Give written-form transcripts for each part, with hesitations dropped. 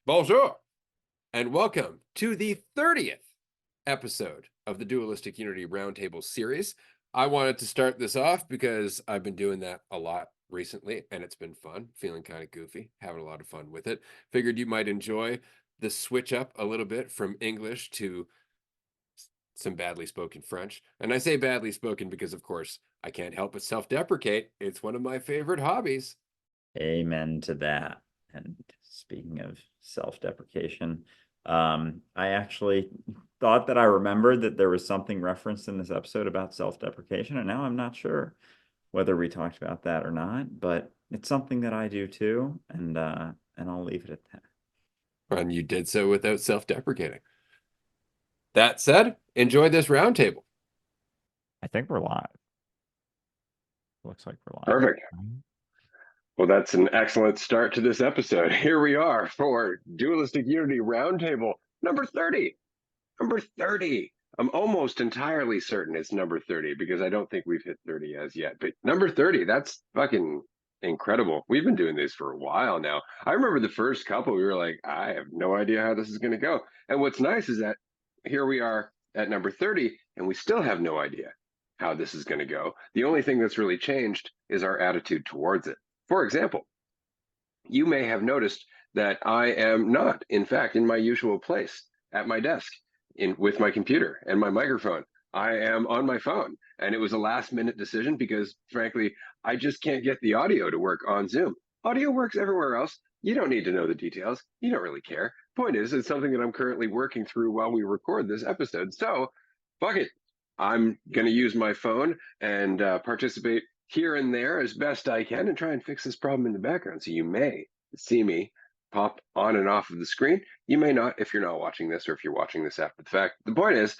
Bonjour, and welcome to the 30th episode of the Dualistic Unity Roundtable series. I wanted to start this off because I've been doing that a lot recently, and it's been fun, feeling kind of goofy, having a lot of fun with it. Figured you might enjoy the switch up a little bit from English to some badly spoken French. And I say badly spoken because, of course, I can't help but self-deprecate. It's one of my favorite hobbies. Amen to that. And speaking of self-deprecation, I actually thought that I remembered that there was something referenced in this episode about self-deprecation, and now I'm not sure whether we talked about that or not, but it's something that I do too, and I'll leave it at that. And you did so without self-deprecating. That said, enjoy this roundtable. I think we're live. Looks like we're live. Perfect. Well, that's an excellent start to this episode. Here we are for Dualistic Unity Roundtable number 30. Number 30. I'm almost entirely certain it's number 30 because I don't think we've hit 30 as yet. But number 30, that's fucking incredible. We've been doing this for a while now. I remember the first couple, we were like, I have no idea how this is going to go. And what's nice is that here we are at number 30, and we still have no idea how this is going to go. The only thing that's really changed is our attitude towards it. For example, you may have noticed that I am not, in fact, in my usual place at my desk with my computer and my microphone. I am on my phone, and it was a last minute decision because, frankly, I just can't get the audio to work on Zoom. Audio works everywhere else. You don't need to know the details. You don't really care. Point is, it's something that I'm currently working through while we record this episode. So, fuck it. I'm going to use my phone and participate here and there as best I can and try and fix this problem in the background. So you may see me pop on and off of the screen. You may not if you're not watching this or if you're watching this after the fact. The point is,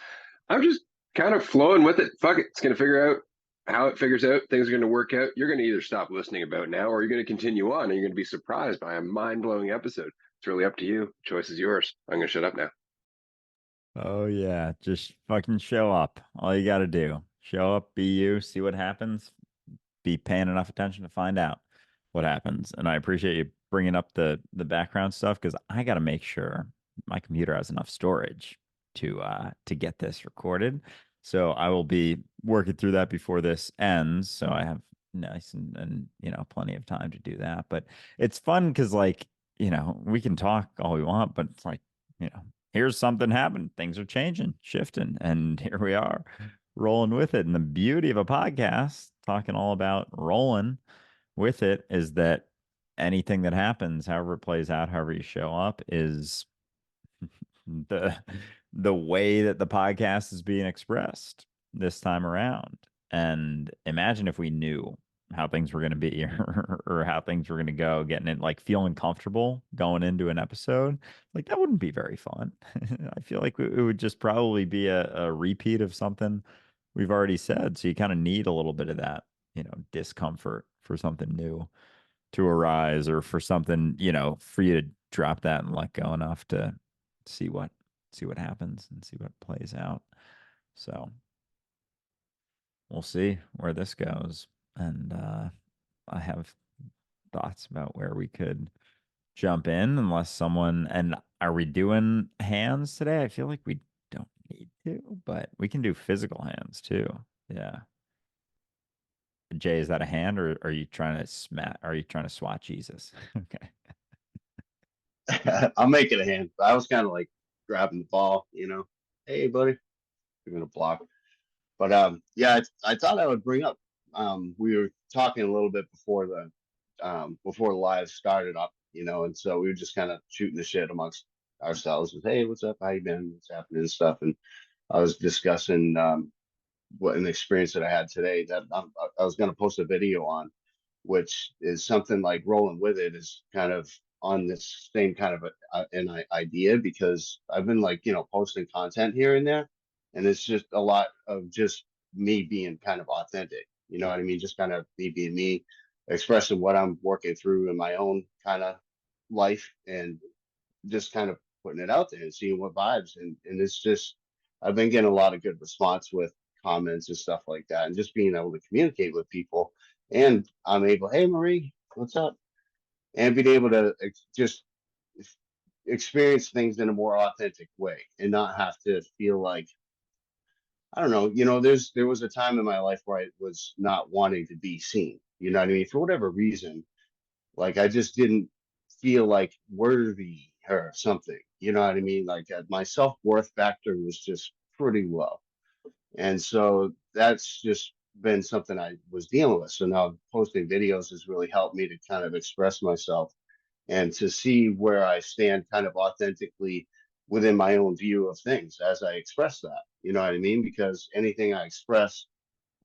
I'm just kind of flowing with it. Fuck it. It's going to figure out how it figures out. Things are going to work out. You're going to either stop listening about now or you're going to continue on and you're going to be surprised by a mind blowing episode. It's really up to you. The choice is yours. I'm going to shut up now. Oh yeah, just fucking show up. All you got to do. Show up, be you, see what happens, be paying enough attention to find out what happens. And I appreciate you bringing up the background stuff because I got to make sure my computer has enough storage to get this recorded. So I will be working through that before this ends. So I have nice and plenty of time to do that. But it's fun because we can talk all we want, but it's like, here's something happened. Things are changing, shifting, and here we are rolling with it. And the beauty of a podcast, talking all about rolling with it, is that anything that happens, however it plays out, however you show up, is the the way that the podcast is being expressed this time around. And imagine if we knew how things were going to be or how things were going to go, getting it like feeling comfortable going into an episode. Like that wouldn't be very fun. I feel like it would just probably be a repeat of something we've already said. So you kind of need a little bit of that, discomfort for something new to arise or for something, for you to drop that and let go enough to see what happens and see what plays out. So we'll see where this goes. And I have thoughts about where we could jump in unless someone, and are we doing hands today? I feel like we don't need to, but we can do physical hands too. Yeah. Jay, is that a hand or are you trying to are you trying to swat Jesus? Okay. I'll make it a hand. I was kind of like grabbing the ball, Hey, buddy, you're gonna block. But yeah, I thought I would bring up. We were talking a little bit before the live started up, and so we were just kind of shooting the shit amongst ourselves. With, hey, what's up? How you been? What's happening and stuff. And I was discussing what an experience that I had today that I was gonna post a video on, which is something like rolling with it is kind of on this same kind of an idea because I've been like, posting content here and there. And it's just a lot of just me being kind of authentic. You know what I mean? Just kind of me being me, expressing what I'm working through in my own kind of life and just kind of putting it out there and seeing what vibes. And it's just, I've been getting a lot of good response with comments and stuff like that and just being able to communicate with people. And I'm able, hey, Marie, what's up? And being able to just experience things in a more authentic way and not have to feel like, I don't know, you know, there was a time in my life where I was not wanting to be seen, you know what I mean, for whatever reason. Like I just didn't feel like worthy or something, you know what I mean? Like my self-worth factor was just pretty low. And so that's just been something I was dealing with. So now posting videos has really helped me to kind of express myself and to see where I stand kind of authentically within my own view of things as I express that. You know what I mean? Because anything I express,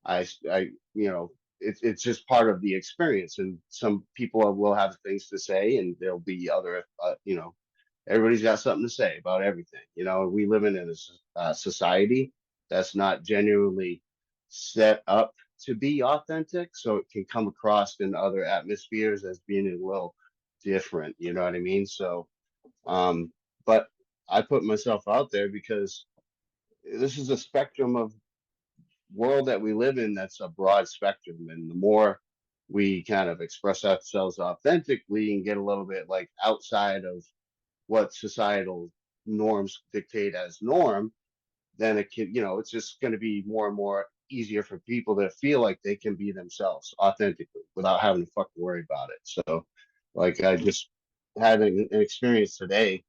you know, it's just part of the experience. And some people will have things to say, and there'll be other, you know, everybody's got something to say about everything. You know, we live in a society that's not genuinely set up to be authentic, so it can come across in other atmospheres as being a little different. You know what I mean? So, um, but I put myself out there because this is a spectrum of world that we live in that's a broad spectrum, and the more we kind of express ourselves authentically and get a little bit like outside of what societal norms dictate as norm, then it can, you know, it's just going to be more and more easier for people to feel like they can be themselves authentically without having to fucking worry about it. So, like, I just had an experience today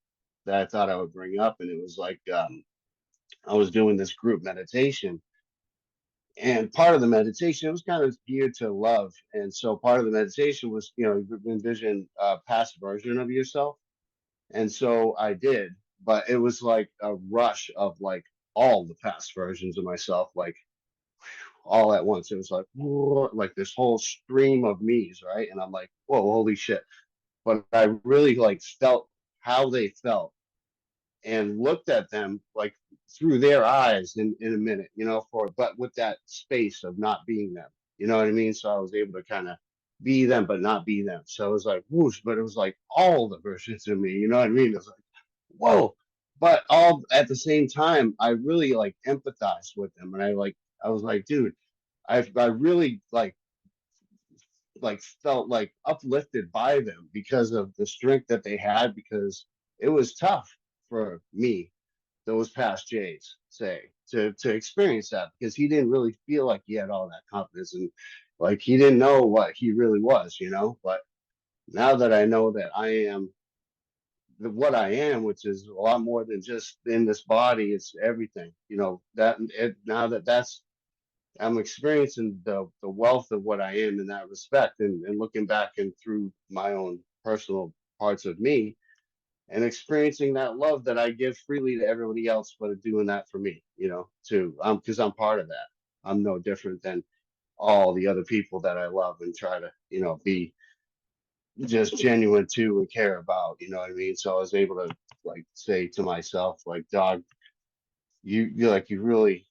that I thought I would bring up, and it was like I was doing this group meditation, and part of the meditation was kind of geared to love, and so part of the meditation was, you know, envision a past version of yourself. And so I did, but it was like a rush of like all the past versions of myself, like all at once. It was like, whoa, like this whole stream of me's, right? And I'm like, whoa, holy shit. But I really like felt how they felt and looked at them like through their eyes in a minute, you know, but with that space of not being them, you know what I mean? So I was able to kind of be them, but not be them. So it was like whoosh, but it was like all the versions of me, you know what I mean? It was like, whoa. But all at the same time, I really like empathized with them. And I was like, dude, I really like felt like uplifted by them because of the strength that they had, because it was tough for me those past J's say to experience that, because he didn't really feel like he had all that confidence, and like he didn't know what he really was, you know. But now that I know that I am what I am, which is a lot more than just in this body, it's everything, you know, that now that that's I'm experiencing the wealth of what I am in that respect, and looking back and through my own personal parts of me and experiencing that love that I give freely to everybody else, but doing that for me, you know, too. Because I'm part of that. I'm no different than all the other people that I love and try to, you know, be just genuine to and care about, you know what I mean? So I was able to like say to myself, like, dog, you like you really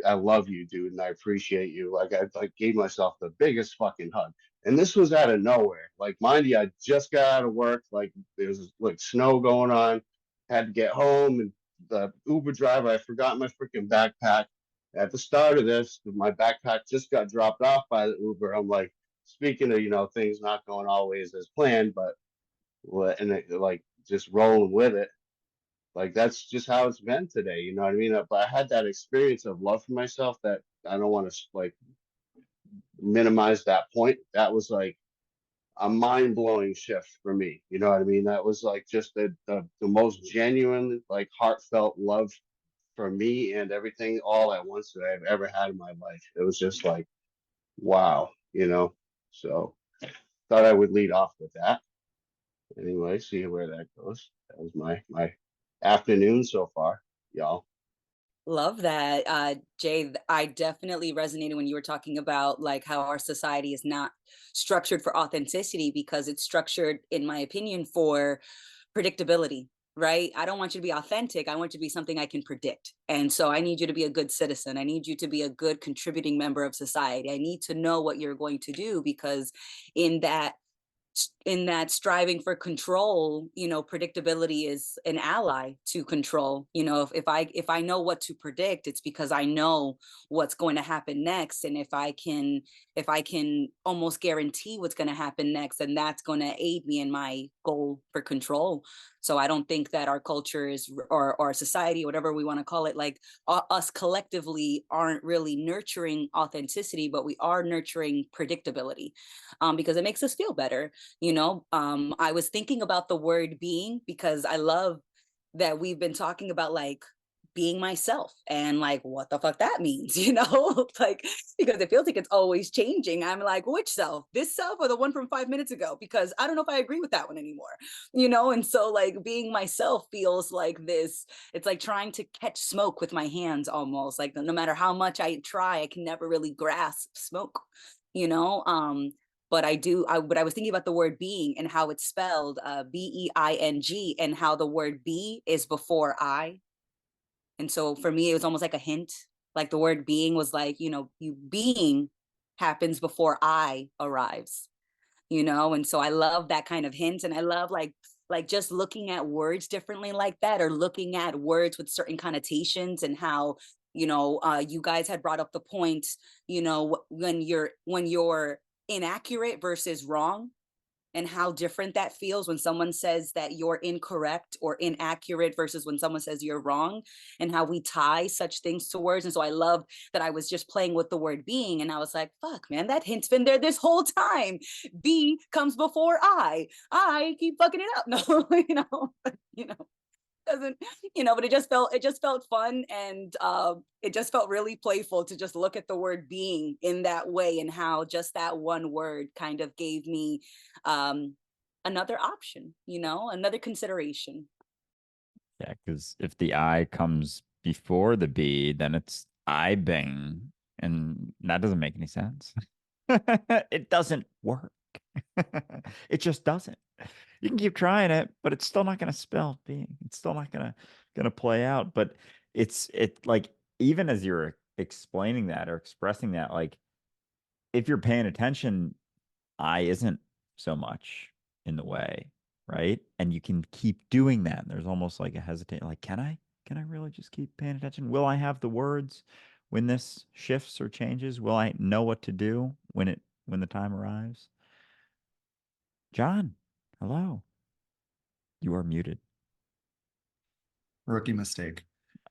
I love you, dude, and I appreciate you. Like I like gave myself the biggest fucking hug. And this was out of nowhere. Like mind you, I just got out of work, like there was like snow going on, had to get home, and the Uber driver, I forgot my freaking backpack. At the start of this, my backpack just got dropped off by the Uber. I'm like, speaking of, you know, things not going always as planned, but and it, like just rolling with it, like that's just how it's been today, you know what I mean? But I had that experience of love for myself that I don't want to like minimize that point. That was like a mind-blowing shift for me, you know what I mean? That was like just the most genuine, like heartfelt love for me and everything all at once that I've ever had in my life. It was just like wow, you know. So thought I would lead off with that. Anyway, see where that goes. That was my afternoon so far, y'all. Love that. Jay, I definitely resonated when you were talking about like how our society is not structured for authenticity, because it's structured, in my opinion, for predictability, right? I don't want you to be authentic. I want you to be something I can predict. And so I need you to be a good citizen. I need you to be a good contributing member of society. I need to know what you're going to do, because in that striving for control, you know, predictability is an ally to control. You know, if I know what to predict, it's because I know what's going to happen next. And if I can almost guarantee what's going to happen next, then that's going to aid me in my goal for control. So I don't think that our culture is, or our society, whatever we want to call it, like us collectively aren't really nurturing authenticity, but we are nurturing predictability, because it makes us feel better. I was thinking about the word being, because I love that we've been talking about like being myself and like what the fuck that means, like, because it feels like it's always changing. I'm like, which self, this self or the one from 5 minutes ago? Because I don't know if I agree with that one anymore, and so like being myself feels like this, it's like trying to catch smoke with my hands almost, like no matter how much I try, I can never really grasp smoke, but but I was thinking about the word being and how it's spelled BEING, and how the word be is before I. And so for me, it was almost like a hint, like the word being was like, you being happens before I arrives, and so I love that kind of hint. And I love like just looking at words differently like that, or looking at words with certain connotations, and how, you guys had brought up the point, when you're inaccurate versus wrong, and how different that feels when someone says that you're incorrect or inaccurate versus when someone says you're wrong, and how we tie such things to words. And so I love that I was just playing with the word being, and I was like, fuck, man, that hint's been there this whole time. Be comes before I keep fucking it up. No, doesn't, but it just felt fun, and it just felt really playful to just look at the word being in that way, and how just that one word kind of gave me another option, another consideration. Yeah, because if the I comes before the B, then it's I bing, and that doesn't make any sense. It doesn't work. It just doesn't. You can keep trying it, but it's still not going to spell being. It's still not going to play out. But it like, even as you're explaining that or expressing that, like, if you're paying attention, I isn't so much in the way, right? And you can keep doing that. There's almost like a hesitate, like, can I really just keep paying attention? Will I have the words when this shifts or changes? Will I know what to do when the time arrives? John, hello. You are muted. Rookie mistake.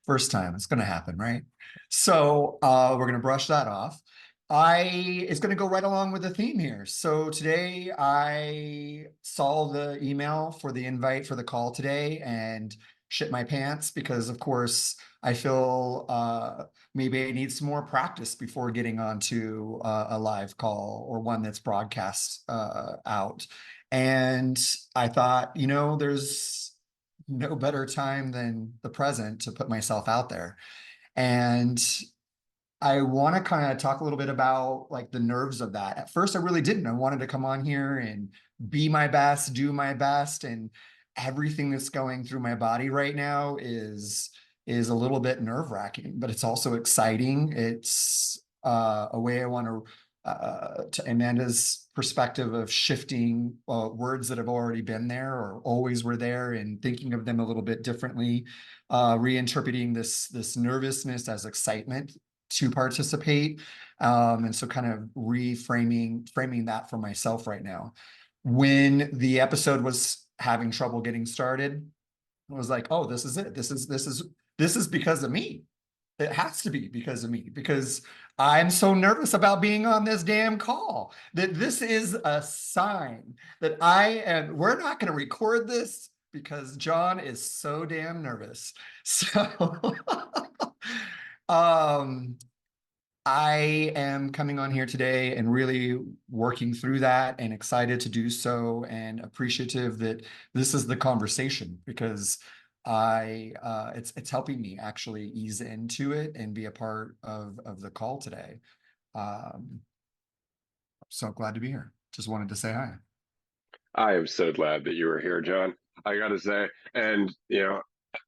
First time, it's going to happen, right? So we're going to brush that off. It's going to go right along with the theme here. So today I saw the email for the invite for the call today and shit my pants, because of course I feel maybe I need some more practice before getting onto a live call, or one that's broadcast out. And I thought, there's no better time than the present to put myself out there. And I want to kind of talk a little bit about like the nerves of that. At first, I really didn't. I wanted to come on here and be my best, do my best. And everything that's going through my body right now is a little bit nerve-wracking, but it's also exciting. It's a way I want to Amanda's perspective of shifting words that have already been there or always were there, and thinking of them a little bit differently, reinterpreting this nervousness as excitement to participate. And so kind of framing that for myself right now. When the episode was having trouble getting started, I was like, oh, this is it. This is because of me. It has to be because of me, because I'm so nervous about being on this damn call, that this is a sign that we're not going to record this because John is so damn nervous. So I am coming on here today and really working through that, and excited to do so, and appreciative that this is the conversation, because it's helping me actually ease into it and be a part of the call today. So glad to be here. Just wanted to say hi. I am so glad that you were here, John. I got to say, and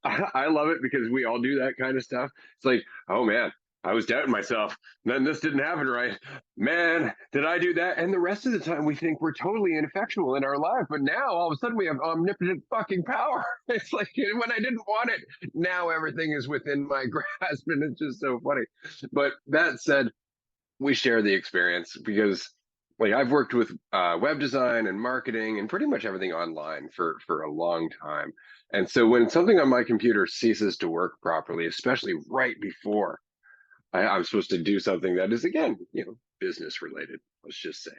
I love it because we all do that kind of stuff. It's like, oh man, I was doubting myself. Then this didn't happen right. Man, did I do that? And the rest of the time we think we're totally ineffectual in our life. But now all of a sudden we have omnipotent fucking power. It's like when I didn't want it, now everything is within my grasp. And it's just so funny. But that said, we share the experience because like I've worked with web design and marketing and pretty much everything online for a long time. And so when something on my computer ceases to work properly, especially right before I'm supposed to do something that is, again, business related, let's just say,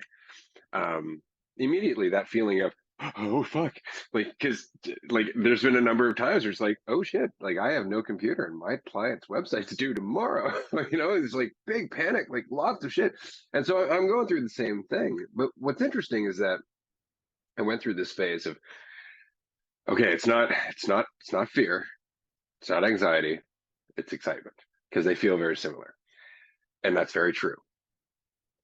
um, immediately that feeling of, oh fuck, like, because like there's been a number of times where it's like, oh shit, like I have no computer and my client's website's due tomorrow. It's like big panic, like lots of shit. And so I'm going through the same thing. But what's interesting is that I went through this phase of, okay, it's not fear, it's not anxiety, it's excitement, because they feel very similar. And that's very true.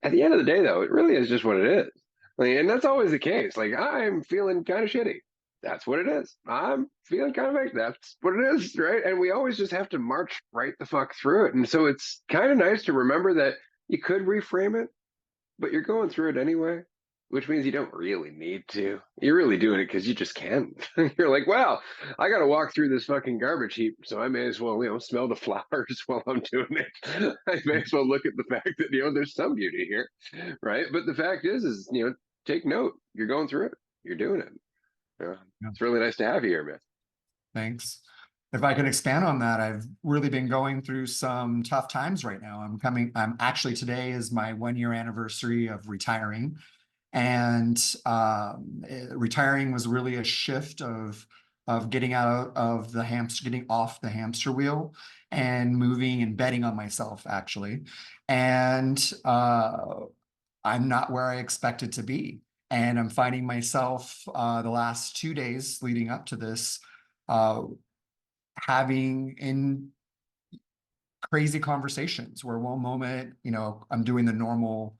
At the end of the day, though, it really is just what it is. Like, and that's always the case. Like, I'm feeling kind of shitty. That's what it is. I'm feeling kind of like that's what it is, right? And we always just have to march right the fuck through it. And so it's kind of nice to remember that you could reframe it, but you're going through it anyway, which means you don't really need to. You're really doing it because you just can. You're like, well, I got to walk through this fucking garbage heap, so I may as well, smell the flowers while I'm doing it. I may as well look at the fact that there's some beauty here, right? But the fact is, take note. You're going through it. You're doing it. Yeah. It's really nice to have you here, man. Thanks. If I can expand on that, I've really been going through some tough times right now. I'm actually, today is my 1 year anniversary of retiring. And retiring was really a shift of getting out of the getting off the hamster wheel and moving and betting on myself, actually. And I'm not where I expected to be. And I'm finding myself the last 2 days leading up to this, having in crazy conversations where one moment, I'm doing the normal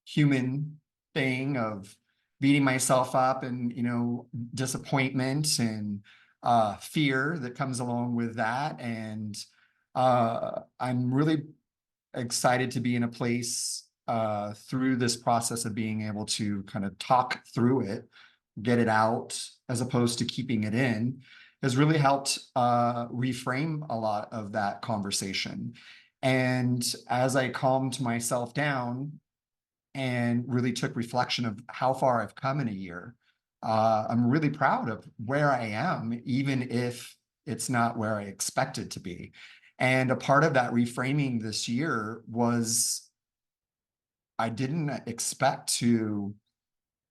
human thing of beating myself up and, disappointment and fear that comes along with that. And I'm really excited to be in a place through this process of being able to kind of talk through it, get it out, as opposed to keeping it in, has really helped reframe a lot of that conversation. And as I calmed myself down and really took reflection of how far I've come in a year, I'm really proud of where I am, even if it's not where I expected to be. And a part of that reframing this year was I didn't expect to,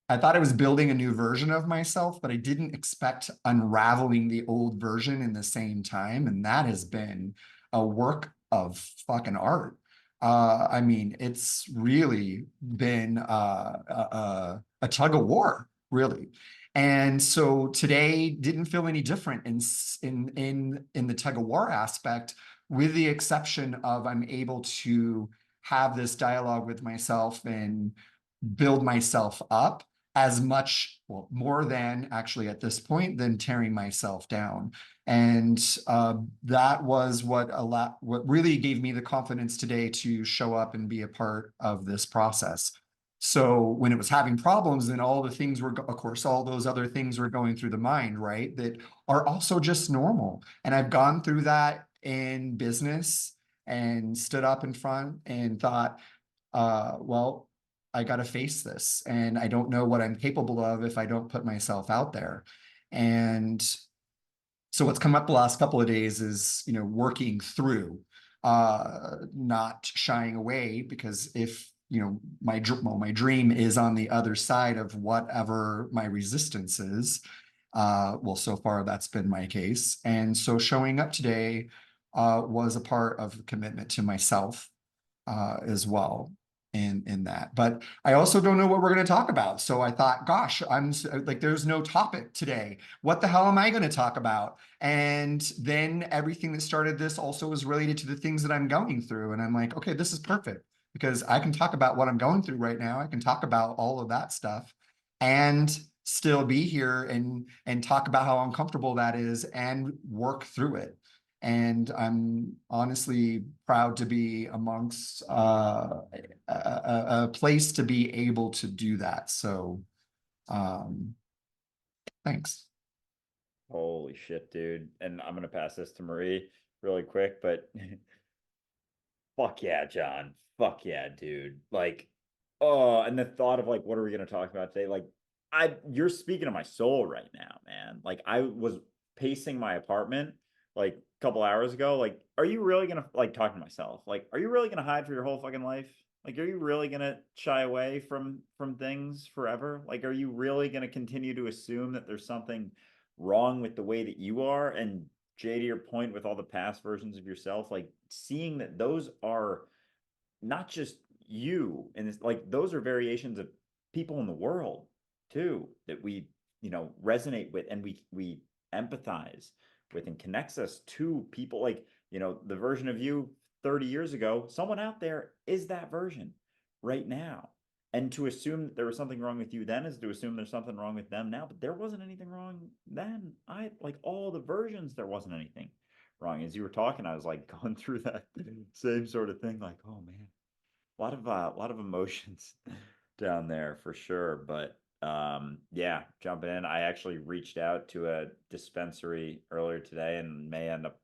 I thought I was building a new version of myself, but I didn't expect unraveling the old version in the same time. And that has been a work of fucking art. I mean, it's really been a tug of war, really. And so today didn't feel any different in the tug of war aspect, with the exception of I'm able to have this dialogue with myself and build myself up as much, well, more than actually at this point, than tearing myself down. And that was what really gave me the confidence today to show up and be a part of this process. So when it was having problems, then all the things were, of course, all those other things were going through the mind, right? That are also just normal. And I've gone through that in business and stood up in front and thought, well, I got to face this, and I don't know what I'm capable of if I don't put myself out there. And so what's come up the last couple of days is, working through, not shying away, because if, my dream is on the other side of whatever my resistance is. Well, so far that's been my case. And so showing up today was a part of the commitment to myself as well in that. But I also don't know what we're going to talk about. So I thought, gosh, I'm like, there's no topic today. What the hell am I going to talk about? And then everything that started this also was related to the things that I'm going through. And I'm like, okay, this is perfect, because I can talk about what I'm going through right now. I can talk about all of that stuff and still be here and talk about how uncomfortable that is and work through it. And I'm honestly proud to be amongst a place to be able to do that. So thanks. Holy shit, dude. And I'm gonna pass this to Marie really quick, but fuck yeah, John. Fuck yeah, dude. Like, Oh, and the thought of like, what are we going to talk about today? Like, you're speaking to my soul right now, man. Like, I was pacing my apartment like a couple hours ago. Like, are you really going to like talking to myself? Like, are you really going to hide for your whole fucking life? Like, are you really going to shy away from things forever? Like, are you really going to continue to assume that there's something wrong with the way that you are? And Jay, to your point, with all the past versions of yourself, like seeing that those are not just you, and it's like those are variations of people in the world too that we resonate with, and we empathize with, and connects us to people like the version of you 30 years ago. Someone out there is that version right now, and to assume that there was something wrong with you then is to assume there's something wrong with them now. But there wasn't anything wrong then. I like all the versions, there wasn't anything wrong. As you were talking, I was like going through that same sort of thing, like, oh man, a lot of emotions down there for sure. But yeah, jumping in, I actually reached out to a dispensary earlier today and may end up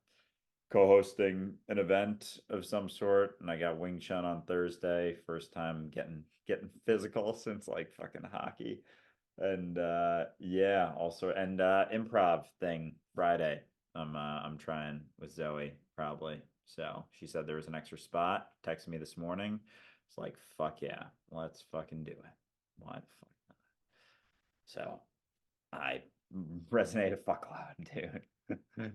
co-hosting an event of some sort. And I got Wing Chun on Thursday, first time getting physical since like fucking hockey. And yeah, also, and improv thing Friday. I'm trying with Zoe probably. So she said there was an extra spot. Texted me this morning. It's like, fuck yeah, let's fucking do it. Why the fuck not? So I resonate a fuck loud, dude.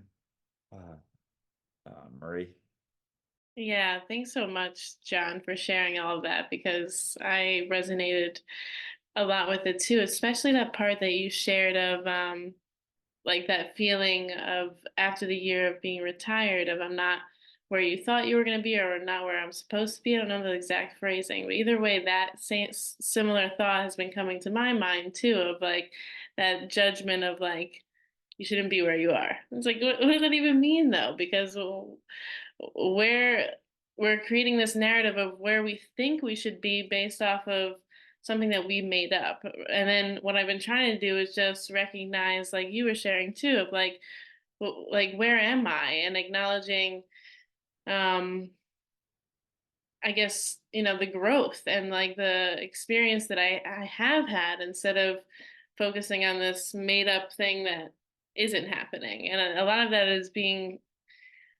Marie. Yeah, thanks so much, John, for sharing all of that because I resonated a lot with it too, especially that part that you shared of like that feeling of after the year of being retired of I'm not where you thought you were going to be or not where I'm supposed to be. I don't know the exact phrasing, but either way, that same similar thought has been coming to my mind too of like that judgment of like you shouldn't be where you are. It's like what does that even mean though? Because where we're creating this narrative of where we think we should be based off of something that we made up. And then what I've been trying to do is just recognize, like you were sharing too, of like where am I, and acknowledging, I guess the growth and like the experience that I have had instead of focusing on this made up thing that isn't happening. And a lot of that is being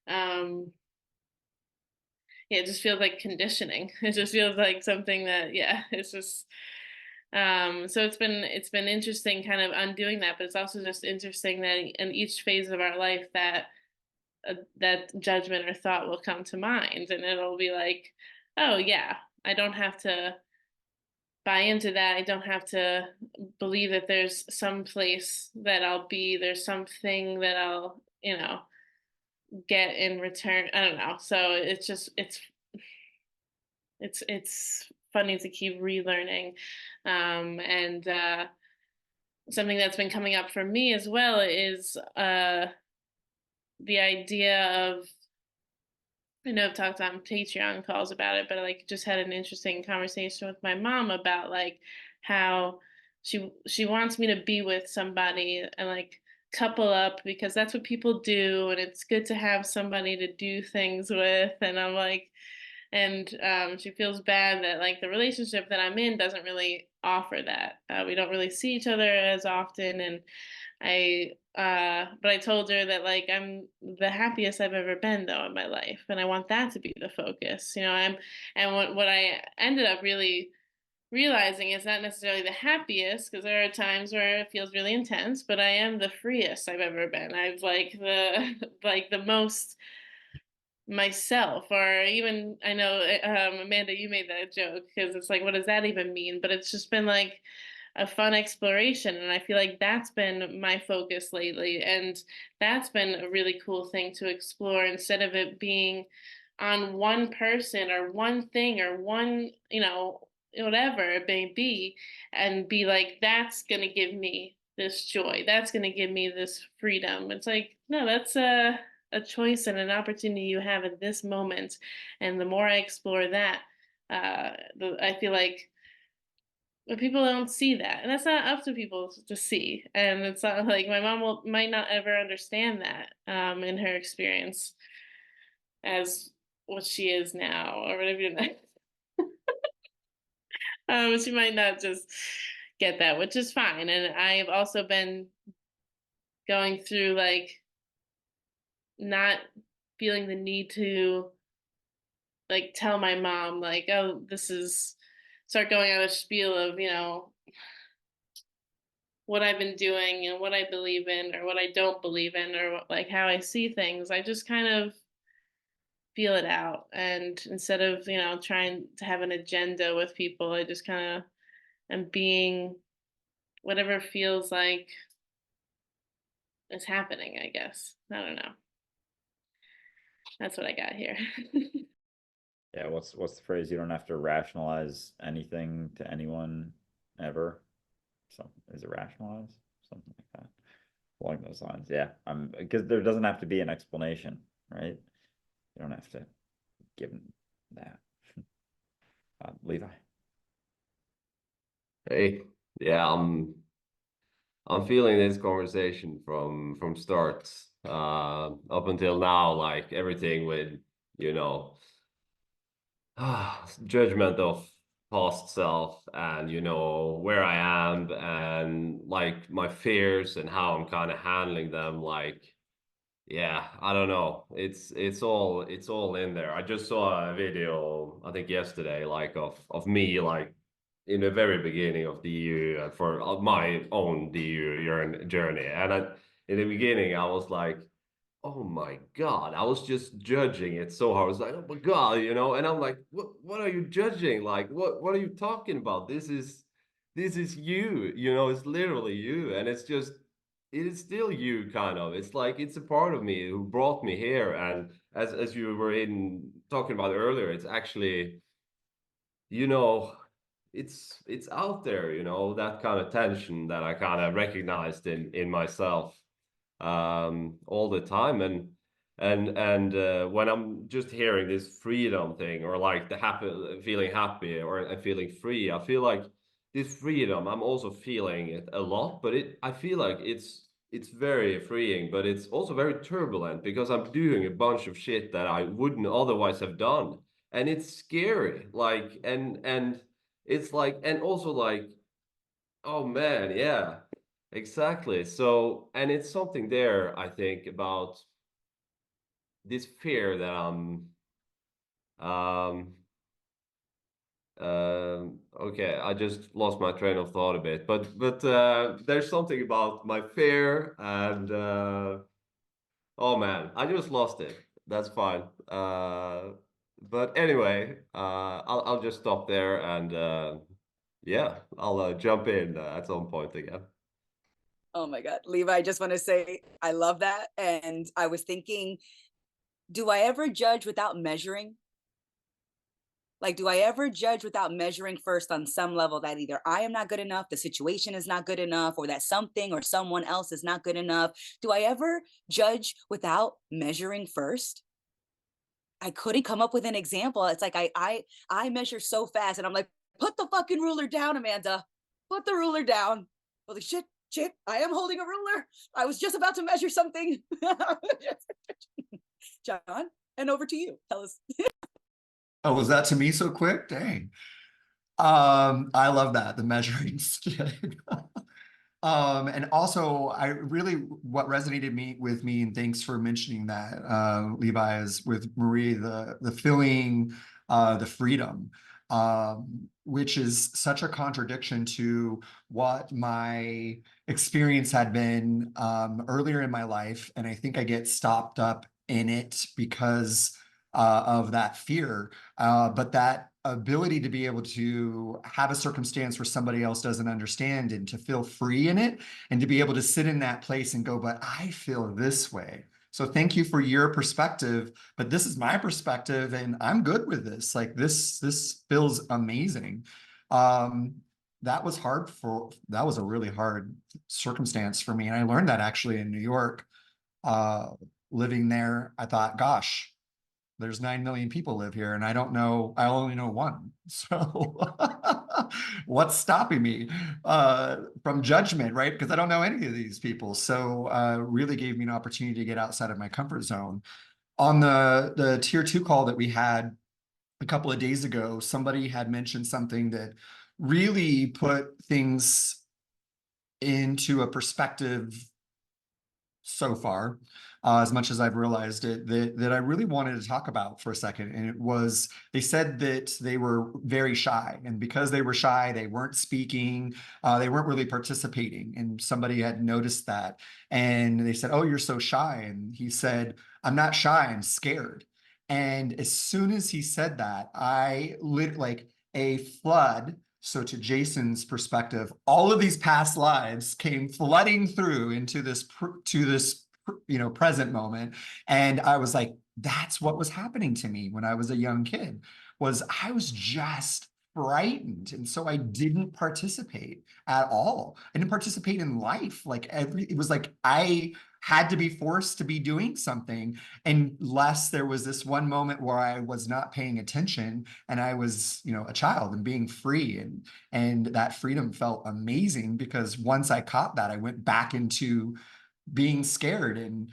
um yeah, it just feels like conditioning. It just feels like something that, yeah, it's just so it's been interesting kind of undoing that, but it's also just interesting that in each phase of our life that judgment or thought will come to mind and it'll be like, oh yeah, I don't have to buy into that. I don't have to believe that there's some place that I'll be, there's something that I'll, get in return. I don't know. So it's just it's funny to keep relearning, and something that's been coming up for me as well is the idea of, I know I've talked on Patreon calls about it, but I like just had an interesting conversation with my mom about like how she wants me to be with somebody and like couple up because that's what people do and it's good to have somebody to do things with. And I'm like, and she feels bad that like the relationship that I'm in doesn't really offer that. We don't really see each other as often, and but I told her that like I'm the happiest I've ever been though in my life, and I want that to be the focus. And what I ended up really realizing is not necessarily the happiest because there are times where it feels really intense, but I am the freest I've ever been. I've like the like the most myself. Or even I know Amanda, you made that joke because it's like what does that even mean, but it's just been like a fun exploration, and I feel like that's been my focus lately, and that's been a really cool thing to explore instead of it being on one person or one thing or one whatever it may be, and be like that's going to give me this joy, that's going to give me this freedom. It's like no, that's a choice and an opportunity you have at this moment. And the more I explore that, I feel like but people don't see that, and that's not up to people to see. And it's not like my mom might not ever understand that in her experience as what she is now, or whatever. She might not just get that, which is fine. And I've also been going through like not feeling the need to like tell my mom like, oh, this is, start going on a spiel of, you know, what I've been doing and what I believe in or what I don't believe in or what, like how I see things. I just kind of feel it out, and instead of, you know, trying to have an agenda with people, I just kind of am being whatever feels like is happening, I guess. I don't know. That's what I got here. Yeah, what's the phrase? You don't have to rationalize anything to anyone ever. Something is it rationalize? Something like that. Along those lines. Yeah. Because there doesn't have to be an explanation, right? You don't have to give them that. Levi. Hey, yeah, I'm feeling this conversation from start up until now, like everything with, you know, judgment of past self and, you know, where I am and like my fears and how I'm kind of handling them. Like, yeah, I don't know. It's all in there. I just saw a video, I think yesterday, like of me like in the very beginning of the EU for my own DU journey. And in the beginning, I was like, oh my God, I was just judging it so hard. I was like, oh my God, you know, and I'm like, what are you judging? Like, what are you talking about? This is you, you know, it's literally you. And it's just, it is still you kind of. It's like, it's a part of me who brought me here. And as you were talking about earlier, it's actually, you know, it's out there, you know, that kind of tension that I kind of recognized in myself all the time. And when I'm just hearing this freedom thing or like the feeling happy or feeling free, I feel like this freedom, I'm also feeling it a lot, but I feel like it's very freeing, but it's also very turbulent because I'm doing a bunch of shit that I wouldn't otherwise have done. And it's scary, like, and it's like, and also like, oh man, yeah, exactly. So, and it's something there, I think, about this fear that um, okay, I just lost my train of thought a bit, but there's something about my fear and oh man, I just lost it. That's fine. But anyway, I'll just stop there and yeah, I'll jump in at some point again. Oh my God. Levi, I just want to say I love that. And I was thinking, do I ever judge without measuring? Like, do I ever judge without measuring first on some level that either I am not good enough, the situation is not good enough, or that something or someone else is not good enough? Do I ever judge without measuring first? I couldn't come up with an example. It's like I measure so fast and I'm like, put the fucking ruler down, Amanda. Put the ruler down. Holy shit, I am holding a ruler. I was just about to measure something. John, and over to you. Tell us. Oh, was that to me so quick? Dang. I love that, the measuring stick. And also I really, what resonated with me, and thanks for mentioning that, Levi, is with Marie, the feeling, the freedom, which is such a contradiction to what my experience had been earlier in my life. And I think I get stopped up in it because of that fear, but that ability to be able to have a circumstance where somebody else doesn't understand and to feel free in it and to be able to sit in that place and go, but I feel this way. So thank you for your perspective, but this is my perspective and I'm good with this. Like this feels amazing. That was that was a really hard circumstance for me. And I learned that actually in New York, living there. I thought, gosh, there's 9 million people live here and I only know one. So what's stopping me from judgment, right? Because I don't know any of these people. So really gave me an opportunity to get outside of my comfort zone. On the tier 2 call that we had a couple of days ago, somebody had mentioned something that really put things into a perspective so far, as much as I've realized it, that I really wanted to talk about for a second. And it was, they said that they were very shy. And because they were shy, they weren't speaking, they weren't really participating. And somebody had noticed that. And they said, "Oh, you're so shy." And he said, "I'm not shy, I'm scared." And as soon as he said that, I lit like a flood. So to Jason's perspective, all of these past lives came flooding through into this present moment, and I was like, that's what was happening to me when I was a young kid. Was I was just frightened, and so I didn't participate at all. I didn't participate in life. Like it was like I had to be forced to be doing something, unless there was this one moment where I was not paying attention and I was, a child and being free. And that freedom felt amazing, because once I caught that, I went back into being scared and,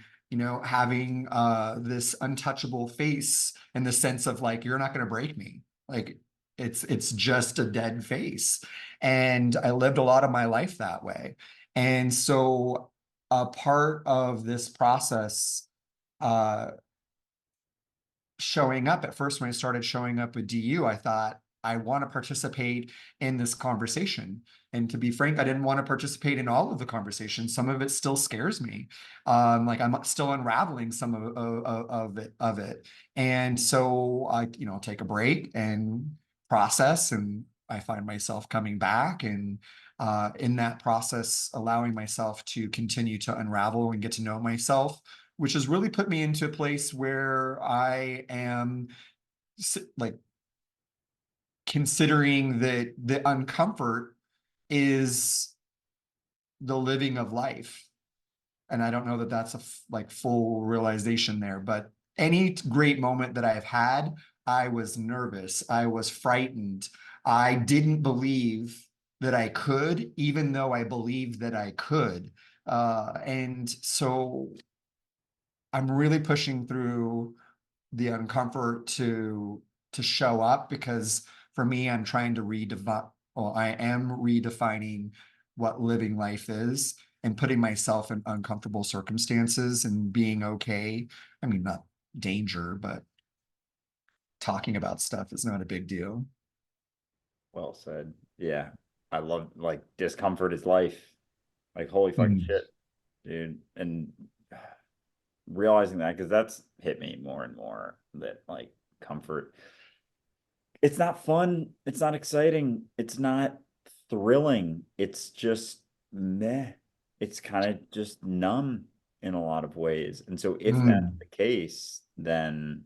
having this untouchable face, in the sense of like, you're not going to break me. Like it's just a dead face. And I lived a lot of my life that way. And so a part of this process, showing up at first, when I started showing up with DU, I thought, I want to participate in this conversation. And to be frank, I didn't want to participate in all of the conversation. Some of it still scares me. Like I'm still unraveling some of it. And so I, take a break and process, and I find myself coming back, and in that process, allowing myself to continue to unravel and get to know myself, which has really put me into a place where I am like considering that the uncomfort is the living of life. And I don't know that that's like full realization there, but any great moment that I've had, I was nervous, I was frightened, I didn't believe that I could, even though I believed that I could. And so I'm really pushing through the uncomfort to show up, because for me, I'm trying to I am redefining what living life is, and putting myself in uncomfortable circumstances and being okay. I mean, not danger, but talking about stuff is not a big deal. Well said. Yeah. I love, like, discomfort is life. Like, holy fucking shit, dude. And realizing that, because that's hit me more and more, that like comfort, it's not fun, it's not exciting, it's not thrilling, it's just meh. It's kind of just numb in a lot of ways. And so if that's the case, then,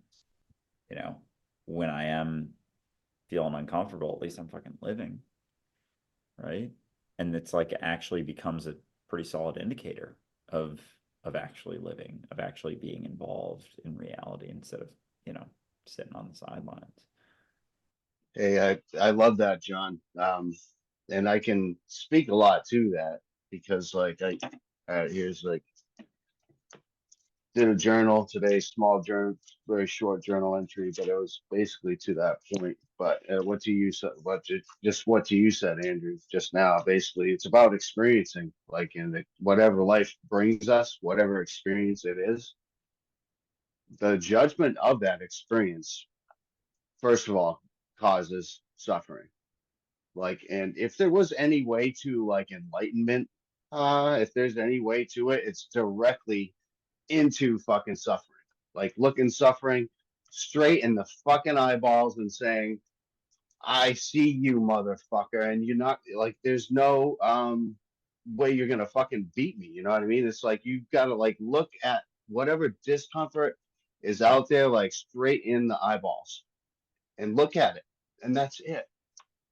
when I am feeling uncomfortable, at least I'm fucking living, right? And it's like, it actually becomes a pretty solid indicator of actually living, of actually being involved in reality, instead of, sitting on the sidelines. Hey, I love that, John. And I can speak a lot to that, because like here's like, did a journal today, small journal, very short journal entry, but it was basically to that point. But what you said, Andrew, just now, basically, it's about experiencing, like whatever life brings us, whatever experience it is, the judgment of that experience, first of all, causes suffering. Like, and if there was any way to like enlightenment, if there's any way to it, it's directly into fucking suffering. Like looking suffering straight in the fucking eyeballs and saying, I see you, motherfucker. And you're not like, there's no way you're gonna fucking beat me. You know what I mean? It's like you've got to like look at whatever discomfort is out there, like straight in the eyeballs, and look at it. And that's it.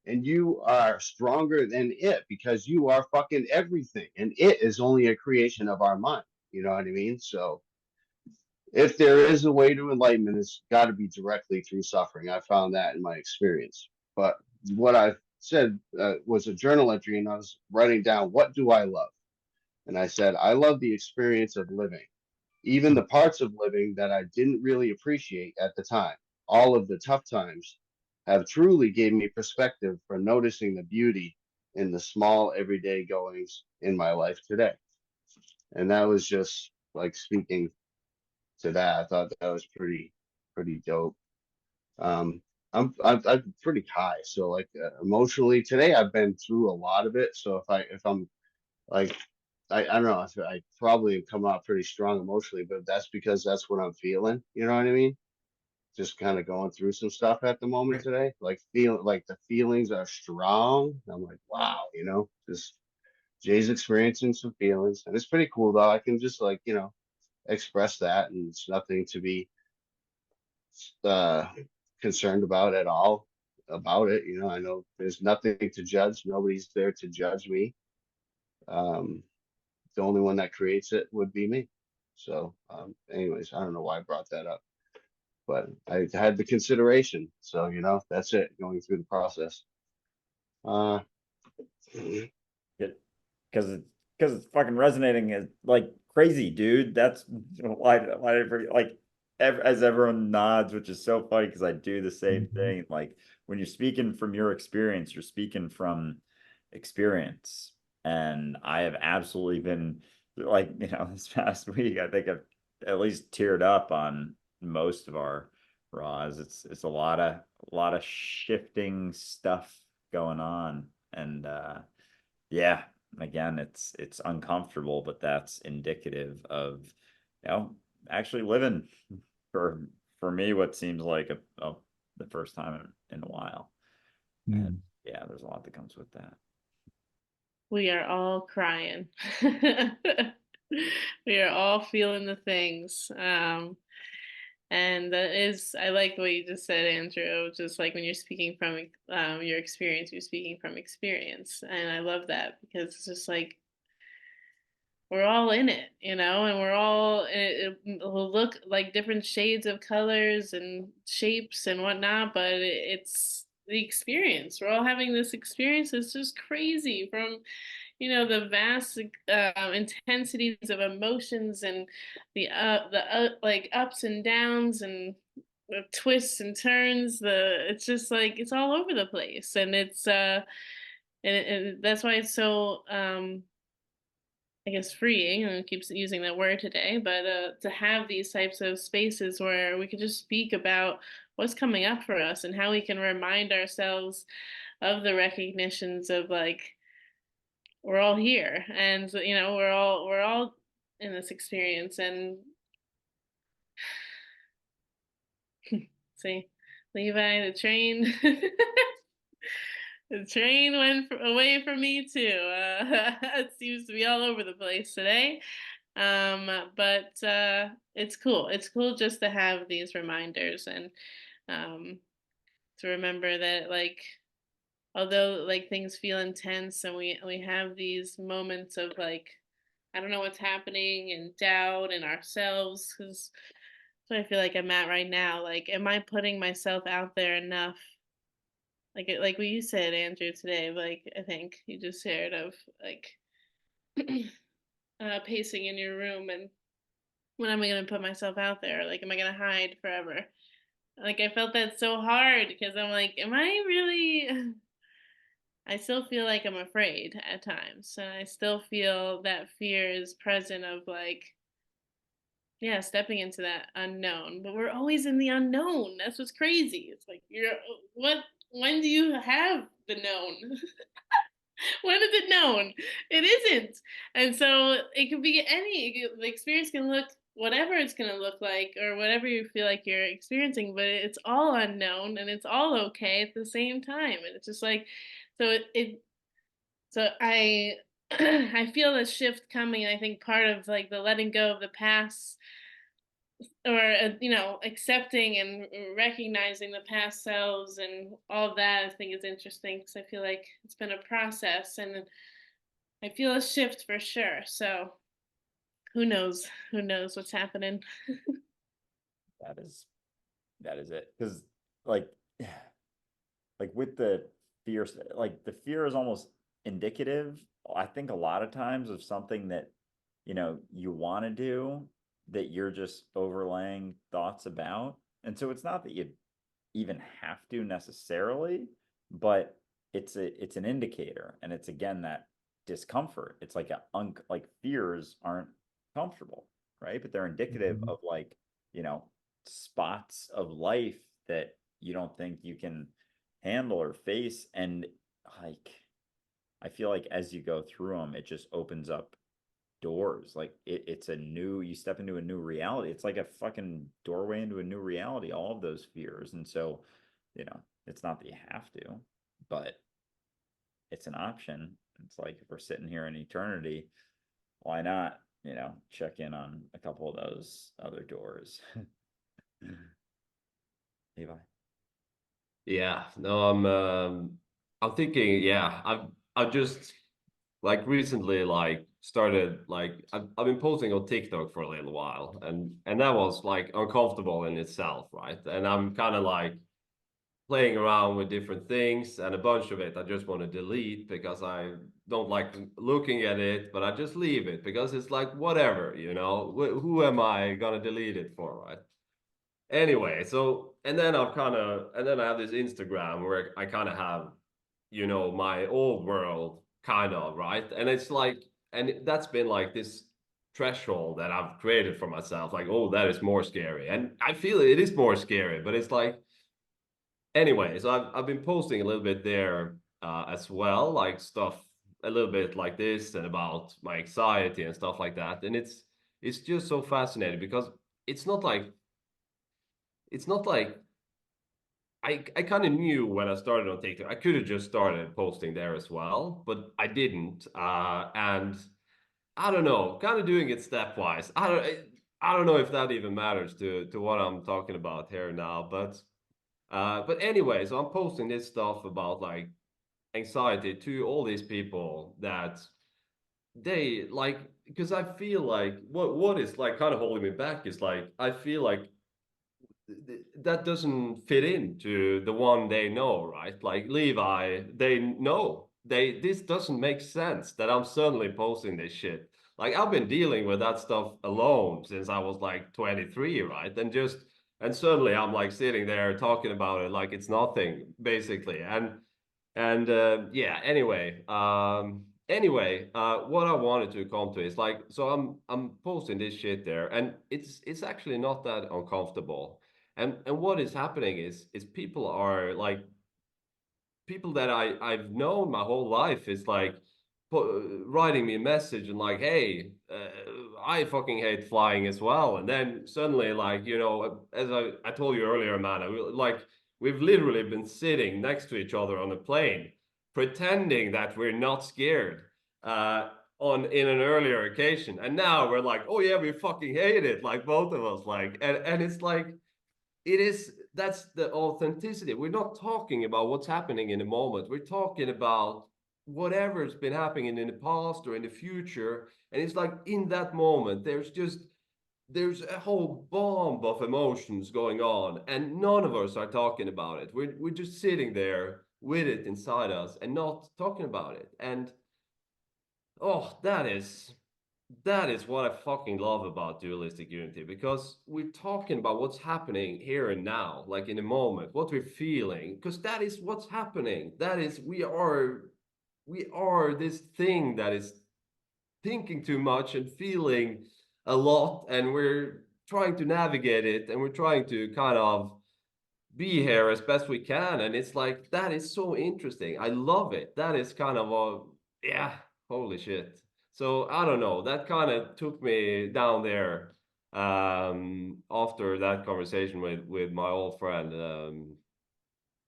And you are stronger than it, because you are fucking everything. And it is only a creation of our mind. You know what I mean? So if there is a way to enlightenment, it's got to be directly through suffering. I found that in my experience. But what I said was a journal entry, and I was writing down, what do I love? And I said, I love the experience of living, even the parts of living that I didn't really appreciate at the time, all of the tough times, have truly gave me perspective for noticing the beauty in the small everyday goings in my life today. And that was just like speaking to that. I thought that was pretty dope. Um, I'm pretty high, so like emotionally today I've been through a lot of it. So if I'm like I don't know, I probably come out pretty strong emotionally, but that's because that's what I'm feeling. You know what I mean? Just kind of going through some stuff at the moment today. Like feel like the feelings are strong. I'm like, wow, just Jay's experiencing some feelings, and it's pretty cool though. I can just like express that, and it's nothing to be uh concerned about at all about it. I know there's nothing to judge. Nobody's there to judge me. Um, the only one that creates it would be me. So, anyways, I don't know why I brought that up, but I had the consideration. So, that's it going through the process. Uh, Because it's fucking resonating as like crazy, dude. That's why like as everyone nods, which is so funny because I do the same thing. Like when you're speaking from your experience, you're speaking from experience. And I have absolutely been like, this past week, I think I've at least teared up on most of our raws. It's a lot of shifting stuff going on. And yeah, again, it's uncomfortable, but that's indicative of, actually living for for me what seems like the first time in a while. And yeah, there's a lot that comes with that. We are all crying. We are all feeling the things. And that is, I like what you just said, Andrew. Just like when you're speaking from your experience, you're speaking from experience. And I love that because it's just like we're all in it, and we're all, will look like different shades of colors and shapes and whatnot, but it's the experience. We're all having this experience. It's just crazy from the vast intensities of emotions and the like ups and downs and the twists and turns. It's just like it's all over the place, and it's and that's why it's so I guess freeing, and I keep using that word today, but to have these types of spaces where we can just speak about what's coming up for us and how we can remind ourselves of the recognitions of like we're all here, and we're all in this experience. And see, Levi, the train the train went away from me too. It seems to be all over the place today. But it's cool. It's cool just to have these reminders, and um, to remember that like although like things feel intense and we have these moments of like I don't know what's happening and doubt in ourselves, because that's what I feel like I'm at right now. Like, am I putting myself out there enough? Like what you said, Andrew, today. Like I think you just shared of like pacing in your room, and when am I going to put myself out there? Like, am I going to hide forever? Like, I felt that so hard because I'm like, am I really? I still feel like I'm afraid at times. And I still feel that fear is present of like, yeah, stepping into that unknown. But we're always in the unknown. That's what's crazy. It's like, when do you have the known? When is it known? It isn't. And so it could be the experience can look whatever it's going to look like or whatever you feel like you're experiencing, but it's all unknown and it's all okay at the same time. And it's just like, so so I, I feel a shift coming. I think part of like the letting go of the past or, accepting and recognizing the past selves and all of that, I think is interesting because I feel like it's been a process and I feel a shift for sure. So who knows? Who knows what's happening? That is it. Because like like with the fear, like the fear is almost indicative, I think a lot of times of something that you want to do that you're just overlaying thoughts about. And so it's not that you even have to necessarily, but it's an indicator, and it's again that discomfort. It's like like fears aren't comfortable, right? But they're indicative Mhm. of like, spots of life that you don't think you can handle or face. And like, I feel like as you go through them, it just opens up doors. Like it's you step into a new reality. It's like a fucking doorway into a new reality, all of those fears. And so, it's not that you have to, but it's an option. It's like if we're sitting here in eternity, why not, check in on a couple of those other doors. Levi. Yeah, no, I'm thinking, yeah, I've just like recently like started like I've been posting on TikTok for a little while, and that was like uncomfortable in itself, right? And I'm kind of like playing around with different things, and a bunch of it I just want to delete because I don't like looking at it, but I just leave it because it's like whatever, who am I gonna delete it for, right? Anyway, so and then I have this Instagram where I kind of have, my old world kind of, right? And it's like, and that's been like this threshold that I've created for myself, like, oh, that is more scary. And I feel it is more scary, but it's like, anyway, so I've been posting a little bit there as well, like stuff a little bit like this and about my anxiety and stuff like that. And it's just so fascinating because it's not like it's not like I kind of knew when I started on TikTok, I could have just started posting there as well, but I didn't. And I don't know, kind of doing it stepwise. I don't know if that even matters to what I'm talking about here now, but anyway, so I'm posting this stuff about like anxiety to all these people that they like, because I feel like what is like kind of holding me back is like I feel like that doesn't fit into the one they know, right? Like Levi, they know this doesn't make sense that I'm suddenly posting this shit. Like I've been dealing with that stuff alone since I was like 23, right? And suddenly I'm like sitting there talking about it like it's nothing, basically. And yeah, anyway, what I wanted to come to is like, so I'm posting this shit there, and it's actually not that uncomfortable. And what is happening is people are like people that I've known my whole life is like writing me a message and like, hey, I fucking hate flying as well. And then suddenly, like, as I told you earlier, man, we've literally been sitting next to each other on a plane, pretending that we're not scared on in an earlier occasion, and now we're like, oh yeah, we fucking hate it, like both of us, like, and it's like that's the authenticity. We're not talking about what's happening in the moment. We're talking about whatever's been happening in the past or in the future. And it's like in that moment, there's a whole bomb of emotions going on, and none of us are talking about it. We're just sitting there with it inside us and not talking about it. And oh, that is what I fucking love about dualistic unity, because we're talking about what's happening here and now, like in a moment, what we're feeling, because that is what's happening. That is, we are this thing that is thinking too much and feeling a lot, and we're trying to navigate it, and we're trying to kind of be here as best we can. And it's like, that is so interesting. I love it. That is kind of yeah, holy shit. So I don't know, that kind of took me down there after that conversation with my old friend.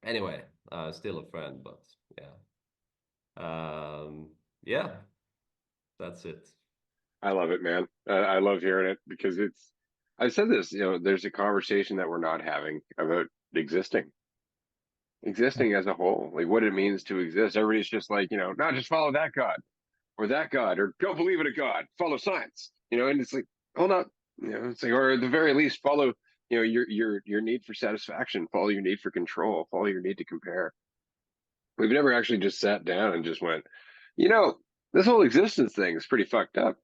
Anyway, still a friend, but yeah, that's it. I love it, man. I love hearing it because I said this, there's a conversation that we're not having about existing, existing as a whole, like what it means to exist. Everybody's just like, not just follow that God or that God, or don't believe in a God, follow science, and it's like, hold up, it's like, or at the very least, follow, your need for satisfaction, follow your need for control, follow your need to compare. We've never actually just sat down and just went, you know, this whole existence thing is pretty fucked up.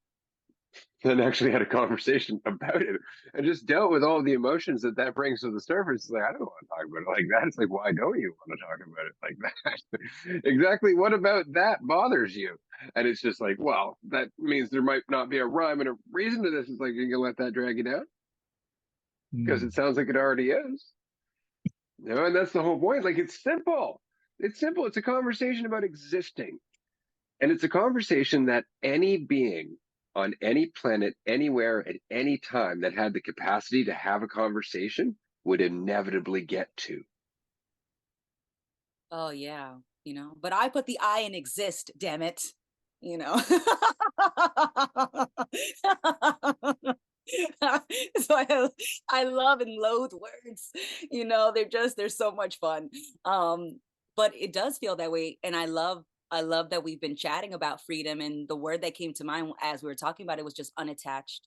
and actually had a conversation about it and just dealt with all the emotions that that brings to the surface. It's like, I don't want to talk about it like that. It's like, why don't you want to talk about it like that? Exactly. What about that bothers you? And it's just like, well, that means there might not be a rhyme and a reason to this. It's like, you can let that drag you down because it sounds like it already is. You know, and that's the whole point. Like, it's simple. It's simple. It's a conversation about existing. And it's a conversation that any being on any planet, anywhere, at any time that had the capacity to have a conversation would inevitably get to. Oh yeah, but I put the I in exist, damn it. You know. So I love and loathe words. They're so much fun. But it does feel that way. And I love that we've been chatting about freedom, and the word that came to mind as we were talking about it was just unattached.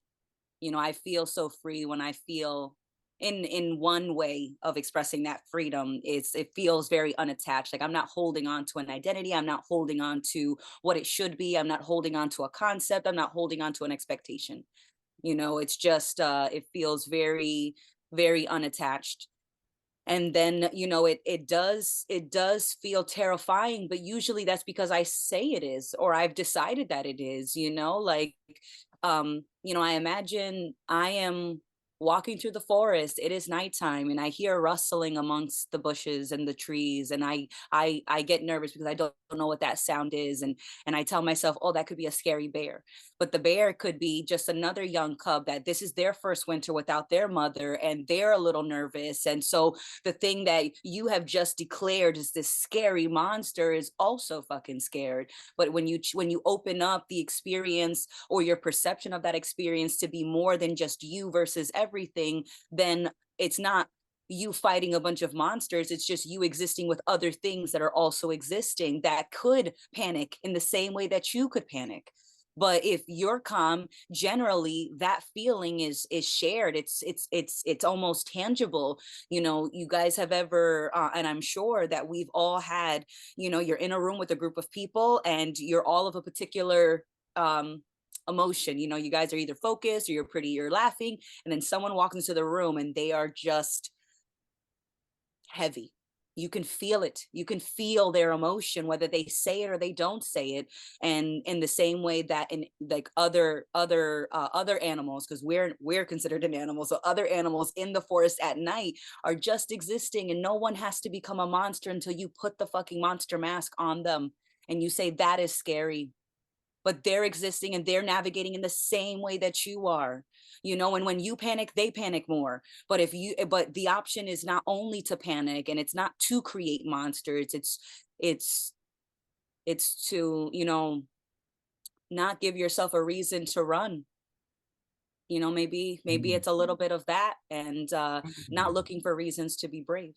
I feel so free when I feel in one way of expressing that freedom. It feels very unattached. Like I'm not holding on to an identity. I'm not holding on to what it should be. I'm not holding on to a concept. I'm not holding on to an expectation. It's just it feels very, very unattached. And then it does feel terrifying, but usually that's because I say it is, or I've decided that it is. Like I imagine I am walking through the forest. It is nighttime and I hear rustling amongst the bushes and the trees, and I get nervous because I don't know what that sound is, and I tell myself, oh, that could be a scary bear. But the bear could be just another young cub that this is their first winter without their mother, and they're a little nervous. And so the thing that you have just declared is this scary monster is also fucking scared. But when you open up the experience or your perception of that experience to be more than just you versus everything, then it's not you fighting a bunch of monsters. It's just you existing with other things that are also existing that could panic in the same way that you could panic. But if you're calm, generally that feeling is shared. It's almost tangible. You guys have ever and I'm sure that we've all had, you're in a room with a group of people and you're all of a particular emotion. You guys are either focused or you're laughing, and then someone walks into the room and they are just heavy. You can feel it. You can feel their emotion, whether they say it or they don't say it. And in the same way that in like other animals, because we're considered an animal, so other animals in the forest at night are just existing, and no one has to become a monster until you put the fucking monster mask on them and you say that is scary. But they're existing and they're navigating in the same way that you are. And when you panic, they panic more. But the option is not only to panic, and it's not to create monsters. It's to not give yourself a reason to run. Maybe it's a little bit of that, and not looking for reasons to be brave.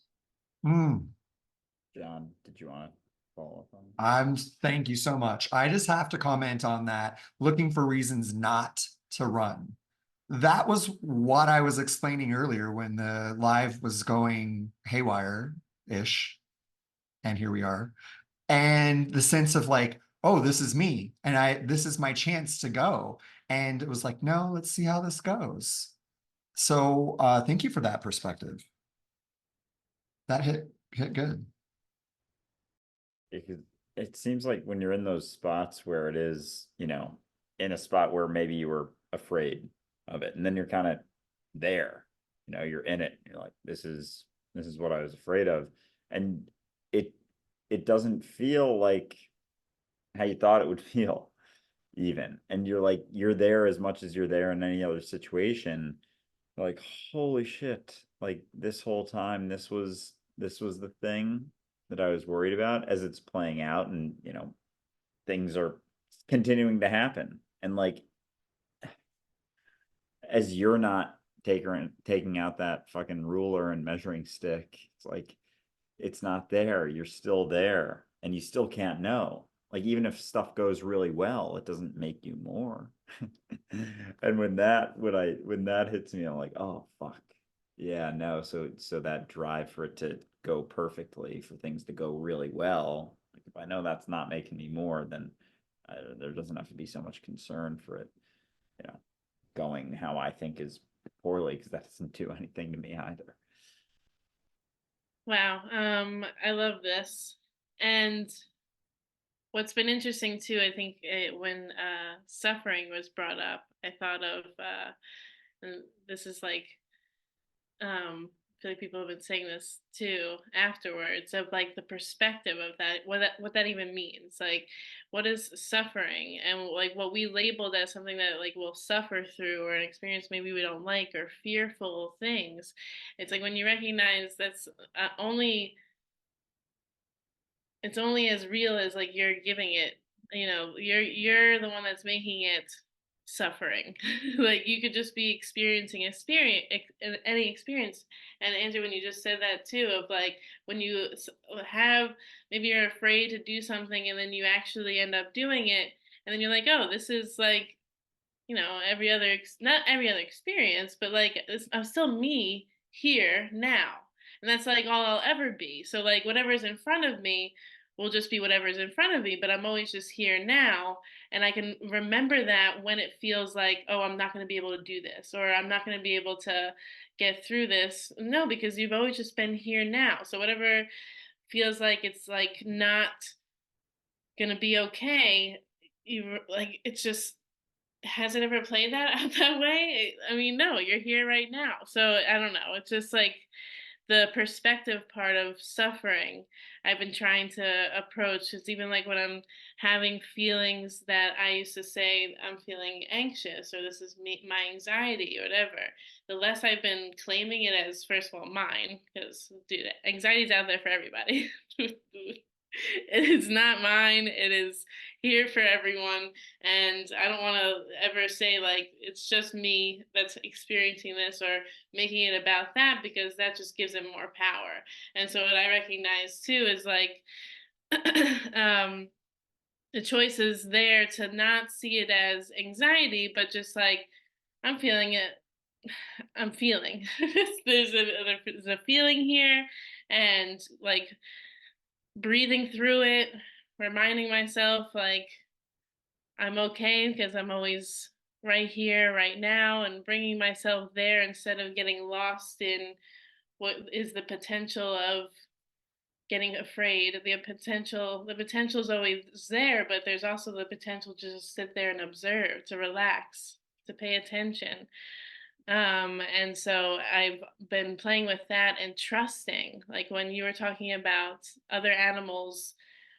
John, did you want to follow up on? Thank you so much. I just have to comment on that, looking for reasons not to run. That was what I was explaining earlier when the live was going haywire-ish, and here we are. And the sense of like, oh, this is me, and this is my chance to go. And it was like, no, let's see how this goes. So thank you for that perspective. That hit good. It seems like when you're in those spots where it is, in a spot where maybe you were afraid of it, and then you're kind of there, you're in it. You're like, this is what I was afraid of. And it doesn't feel like how you thought it would feel even. And you're like, you're there as much as you're there in any other situation. Like, holy shit, like this whole time, this was the thing that I was worried about as it's playing out, and things are continuing to happen. And like, as you're not taking out that fucking ruler and measuring stick, it's like it's not there. You're still there, and you still can't know. Like, even if stuff goes really well, it doesn't make you more. And when that hits me, I'm like, oh fuck. Yeah, no. So that drive for it to go perfectly, for things to go really well, like if I know that's not making me more, then there doesn't have to be so much concern for it. going how I think is poorly, because that doesn't do anything to me either. Wow. I love this. And what's been interesting too, I think when suffering was brought up, I thought of, and this is like, I feel like people have been saying this too afterwards, of like the perspective of that, what that even means. Like, what is suffering, and like what we labeled as something that like we'll suffer through or an experience maybe we don't like, or fearful things. It's like when you recognize that's only it's only as real as like you're giving it, you're the one that's making it suffering. Like you could just be experiencing any experience. And Andrew, when you just said that too, of like when you have, maybe you're afraid to do something and then you actually end up doing it, and then you're like, oh, this is like, every other not every other experience, but like I'm still me here now, and that's like all I'll ever be. So like whatever's in front of me will just be whatever's in front of me, but I'm always just here now. And I can remember that when it feels like, oh, I'm not going to be able to do this, or I'm not going to be able to get through this. No, because you've always just been here now. So whatever feels like it's like not going to be okay, you like, it's just, has it ever played that out that way? I mean, no, you're here right now. So I don't know. It's just like the perspective part of suffering I've been trying to approach. Is even like when I'm having feelings that I used to say I'm feeling anxious, or this is my anxiety, or whatever. The less I've been claiming it as, first of all, mine, because dude, anxiety's out there for everybody. It is not mine. It is here for everyone. And I don't want to ever say like it's just me that's experiencing this, or making it about that, because that just gives it more power. And so what I recognize too is like the choice is there to not see it as anxiety, but just like, I'm feeling it. I'm feeling. there's a feeling here, and like breathing through it, reminding myself like I'm okay because I'm always right here, right now, and bringing myself there instead of getting lost in what is the potential of getting afraid. The potential is always there, but there's also the potential to just sit there and observe, to relax, to pay attention. And so I've been playing with that and trusting, like when you were talking about other animals,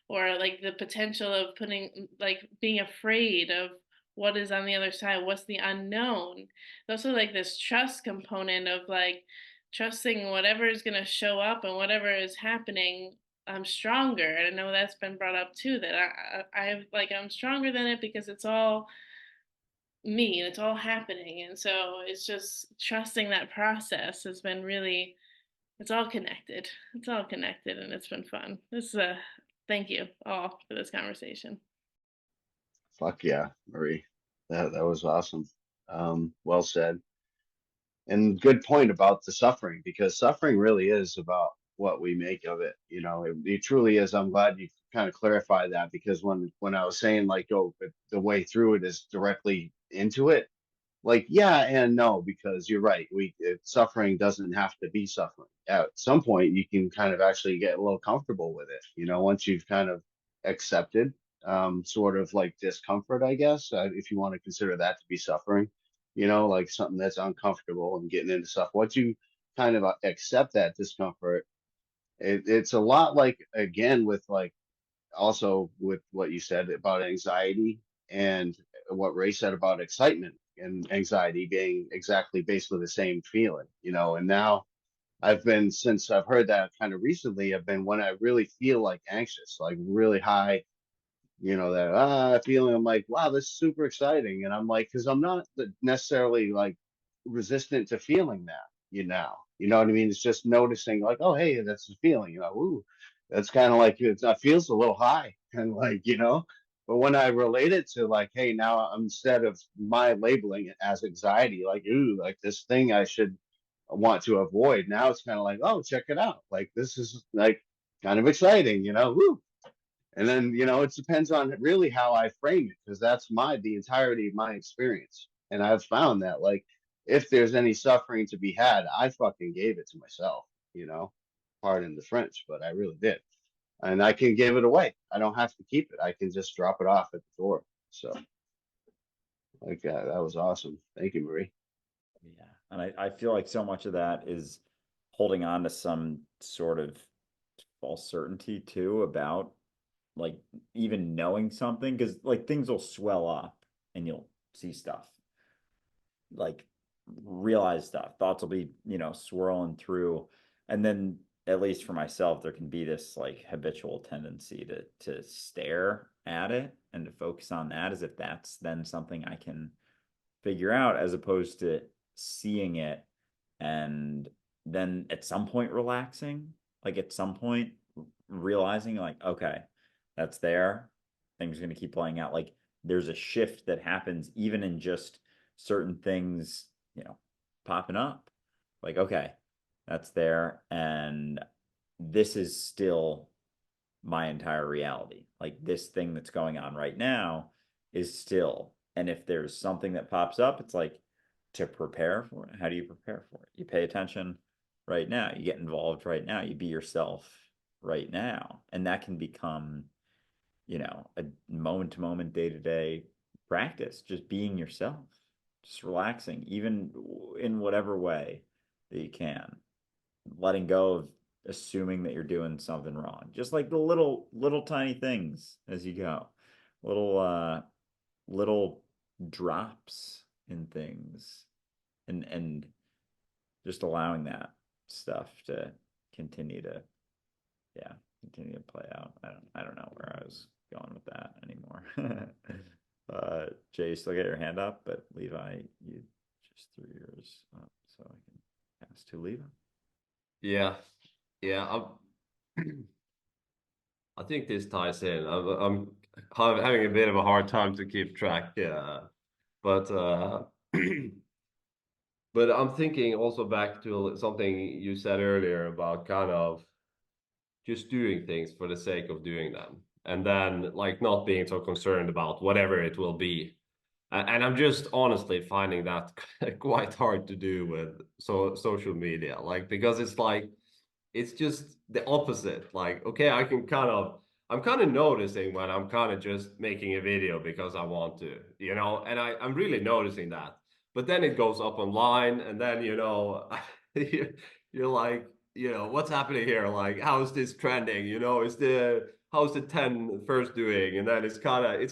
or like the potential of being afraid of what is on the other side, what's the unknown. There's also like this trust component of like trusting whatever is going to show up and whatever is happening. I'm stronger. And I know that's been brought up too, that I'm stronger than it because it's all me and it's all happening. And so it's just trusting that process has been really, it's all connected. It's all connected, and it's been fun. Thank you all for this conversation. Fuck yeah, Marie. That was awesome. Well said. And good point about the suffering, because suffering really is about what we make of it. It truly is. I'm glad you kind of clarified that, because when I was saying like, oh, but the way through it is directly into it, like, yeah and no, because you're right. Suffering doesn't have to be suffering. At some point, you can kind of actually get a little comfortable with it. Once you've kind of accepted sort of like discomfort, I guess, if you want to consider that to be suffering, like something that's uncomfortable and getting into stuff. Once you kind of accept that discomfort, it's a lot like, again, with like, also with what you said about anxiety, and what Ray said about excitement and anxiety being exactly basically the same feeling. And now since I've heard that kind of recently, I've been, when I really feel like anxious, like really high, that feeling, I'm like, wow, this is super exciting. And I'm like, because I'm not necessarily like resistant to feeling that, you know what I mean? It's just noticing like, oh, hey, that's a feeling, ooh, that's kind of like, it feels a little high, and like, but when I relate it to like, hey, now instead of my labeling it as anxiety, like, ooh, like this thing I should want to avoid, now it's kind of like, oh, check it out, like this is like kind of exciting, woo. And then, it depends on really how I frame it, because that's the entirety of my experience. And I've found that, like, if there's any suffering to be had, I fucking gave it to myself, you know, pardon the French, but I really did. And I can give it away. I don't have to keep it. I can just drop it off at the door. So, like, that was awesome. Thank you, Marie. Yeah. And I feel like so much of that is holding on to some sort of false certainty too about like even knowing something, because like things will swell up and you'll see stuff, like realize stuff, thoughts will be, swirling through. And then at least for myself, there can be this like habitual tendency to stare at it and to focus on that as if that's then something I can figure out, as opposed to seeing it and then at some point relaxing, like at some point realizing like, okay, that's there. Things are going to keep playing out. Like there's a shift that happens even in just certain things, popping up. Like, okay, that's there. And this is still my entire reality. Like this thing that's going on right now is still. And if there's something that pops up, it's like to prepare for it. How do you prepare for it? You pay attention right now. You get involved right now. You be yourself right now. And that can become, a moment to moment, day to day practice, just being yourself, just relaxing, even in whatever way that you can, letting go of assuming that you're doing something wrong. Just like the little tiny things as you go. Little drops in things, and just allowing that stuff to continue to continue to play out. I don't know where I was going with that anymore. Jay, you still get your hand up, but Levi, you just threw yours up, so I can pass to Levi. Yeah, yeah. I think this ties in. I'm having a bit of a hard time to keep track. Yeah, but but I'm thinking also back to something you said earlier about kind of just doing things for the sake of doing them, and then like not being so concerned about whatever it will be. And I'm just honestly finding that quite hard to do with social media, like because it's like it's just the opposite. Like, okay, I'm kind of noticing when I'm kind of just making a video because I want to, and I'm really noticing that. But then it goes up online, and then, you're like, what's happening here? Like, how is this trending? How's the 10 first doing? And then it's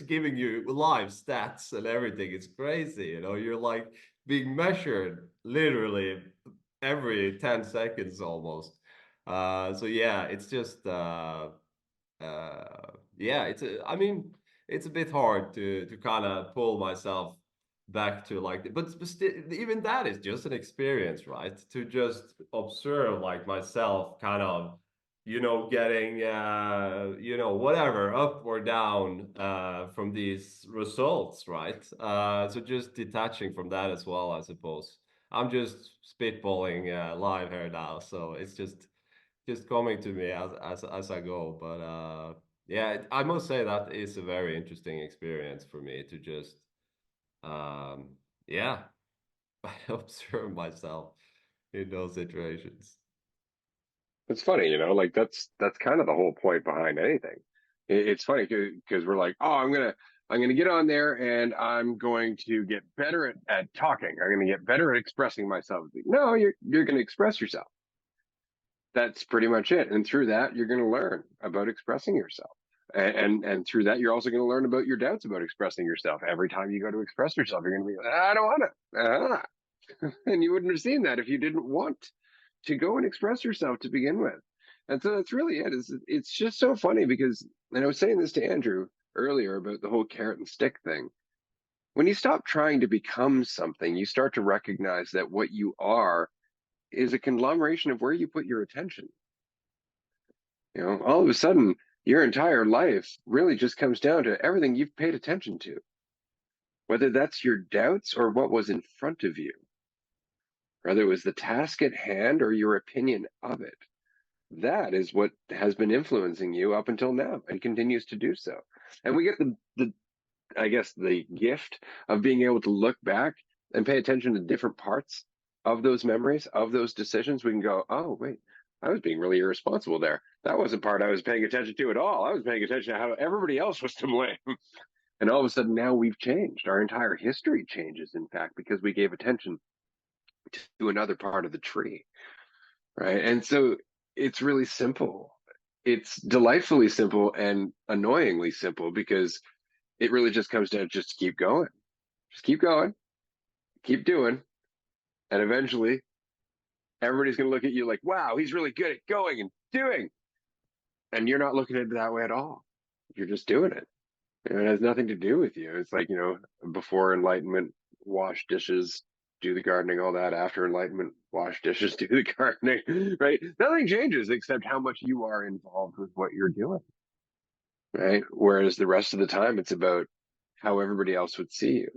giving you live stats and everything. It's crazy, you're like being measured literally every 10 seconds almost. So yeah, it's just yeah, I mean, it's a bit hard to kind of pull myself back to like, but still, even that is just an experience, right? To just observe like myself kind of, getting whatever up or down from these results, right? So just detaching from that as well, I suppose. I'm just spitballing live here now, so it's just coming to me as I go. But yeah, I must say that is a very interesting experience for me to just yeah, observe myself in those situations. It's funny, like that's kind of the whole point behind anything. It's funny because we're like, oh, I'm gonna get on there and I'm going to get better at talking. I'm gonna get better at expressing myself. No, you're gonna express yourself. That's pretty much it. And through that, you're gonna learn about expressing yourself. And through that, you're also going to learn about your doubts about expressing yourself. Every time you go to express yourself, you're going to be like, I don't want to. And you wouldn't have seen that if you didn't want to go and express yourself to begin with. And so that's really it. It's just so funny because, and I was saying this to Andrew earlier about the whole carrot and stick thing. When you stop trying to become something, you start to recognize that what you are is a conglomeration of where you put your attention. All of a sudden, your entire life really just comes down to everything you've paid attention to, whether that's your doubts or what was in front of you, whether it was the task at hand or your opinion of it. That is what has been influencing you up until now and continues to do so. And we get the I guess, the gift of being able to look back and pay attention to different parts of those memories, of those decisions. We can go, oh, wait, I was being really irresponsible there. That wasn't part I was paying attention to at all. I was paying attention to how everybody else was to blame. And all of a sudden now we've changed. Our entire history changes, in fact, because we gave attention to another part of the tree. Right. And so it's really simple. It's delightfully simple and annoyingly simple, because it really just comes down to just keep going. Just keep going, keep doing. And eventually everybody's going to look at you like, wow, he's really good at going and doing. And you're not looking at it that way at all. You're just doing it. And it has nothing to do with you. It's like, before enlightenment, wash dishes, do the gardening, all that. After enlightenment, wash dishes, do the gardening, right? Nothing changes except how much you are involved with what you're doing, right? Whereas the rest of the time, it's about how everybody else would see you,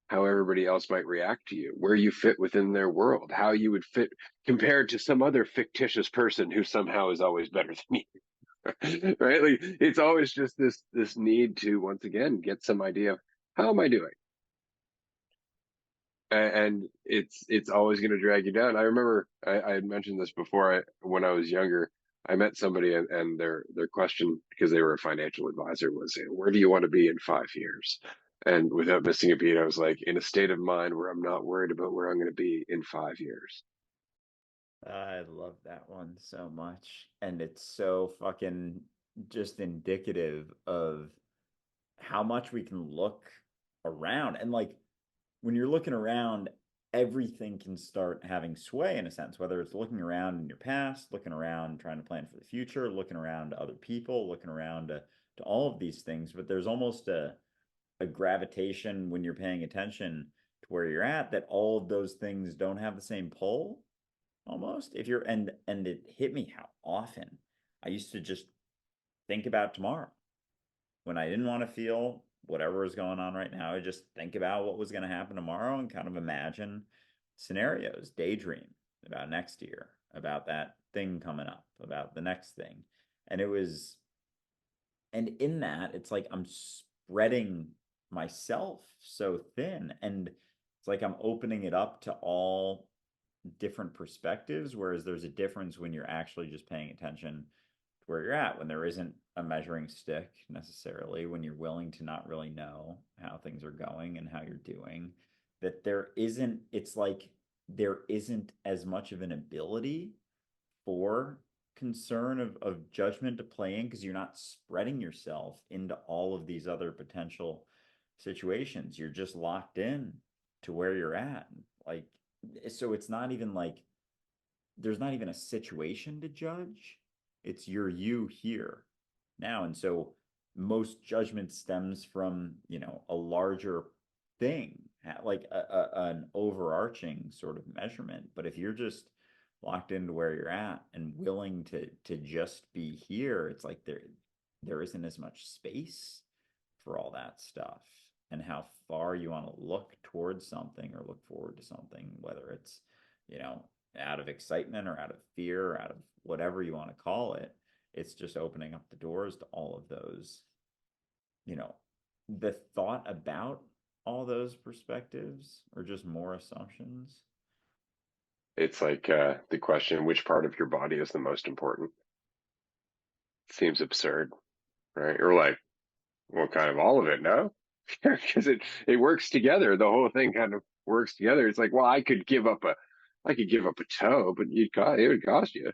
how everybody else might react to you, where you fit within their world, how you would fit compared to some other fictitious person who somehow is always better than you. Right? Like, it's always just this need to once again get some idea of how am I doing, and it's always going to drag you down. I remember I had mentioned this before. When I was younger, I met somebody, and their question, because they were a financial advisor, was, where do you want to be in 5 years? And without missing a beat, I was like, in a state of mind where I'm not worried about where I'm going to be in 5 years. I love that one so much. And it's so fucking just indicative of how much we can look around. And like when you're looking around, everything can start having sway in a sense, whether it's looking around in your past, looking around trying to plan for the future, looking around to other people, looking around to all of these things. But there's almost a gravitation when you're paying attention to where you're at, that all of those things don't have the same pull almost. If you're and it hit me how often I used to just think about tomorrow when I didn't want to feel whatever was going on right now. I just think about what was going to happen tomorrow and kind of imagine scenarios, daydream about next year, about that thing coming up, about the next thing. And in that, it's like I'm spreading myself so thin, and it's like I'm opening it up to all different perspectives, whereas there's a difference when you're actually just paying attention to where you're at, when there isn't a measuring stick necessarily, when you're willing to not really know how things are going and how you're doing, that it's like there isn't as much of an ability for concern of judgment to play in, because you're not spreading yourself into all of these other potential situations. You're just locked in to where you're at. Like, so it's not even like there's not even a situation to judge. It's you here now. And so most judgment stems from, a larger thing, like an overarching sort of measurement. But if you're just locked into where you're at and willing to just be here, it's like there isn't as much space for all that stuff, and how far you want to look towards something or look forward to something, whether it's, out of excitement or out of fear or out of whatever you want to call it. It's just opening up the doors to all of those, the thought about all those perspectives or just more assumptions. It's like the question, which part of your body is the most important? Seems absurd, right? Or like, well, kind of all of it, no? Because it works together. The whole thing kind of works together. It's like, well, I could give up a toe, but it would cost you,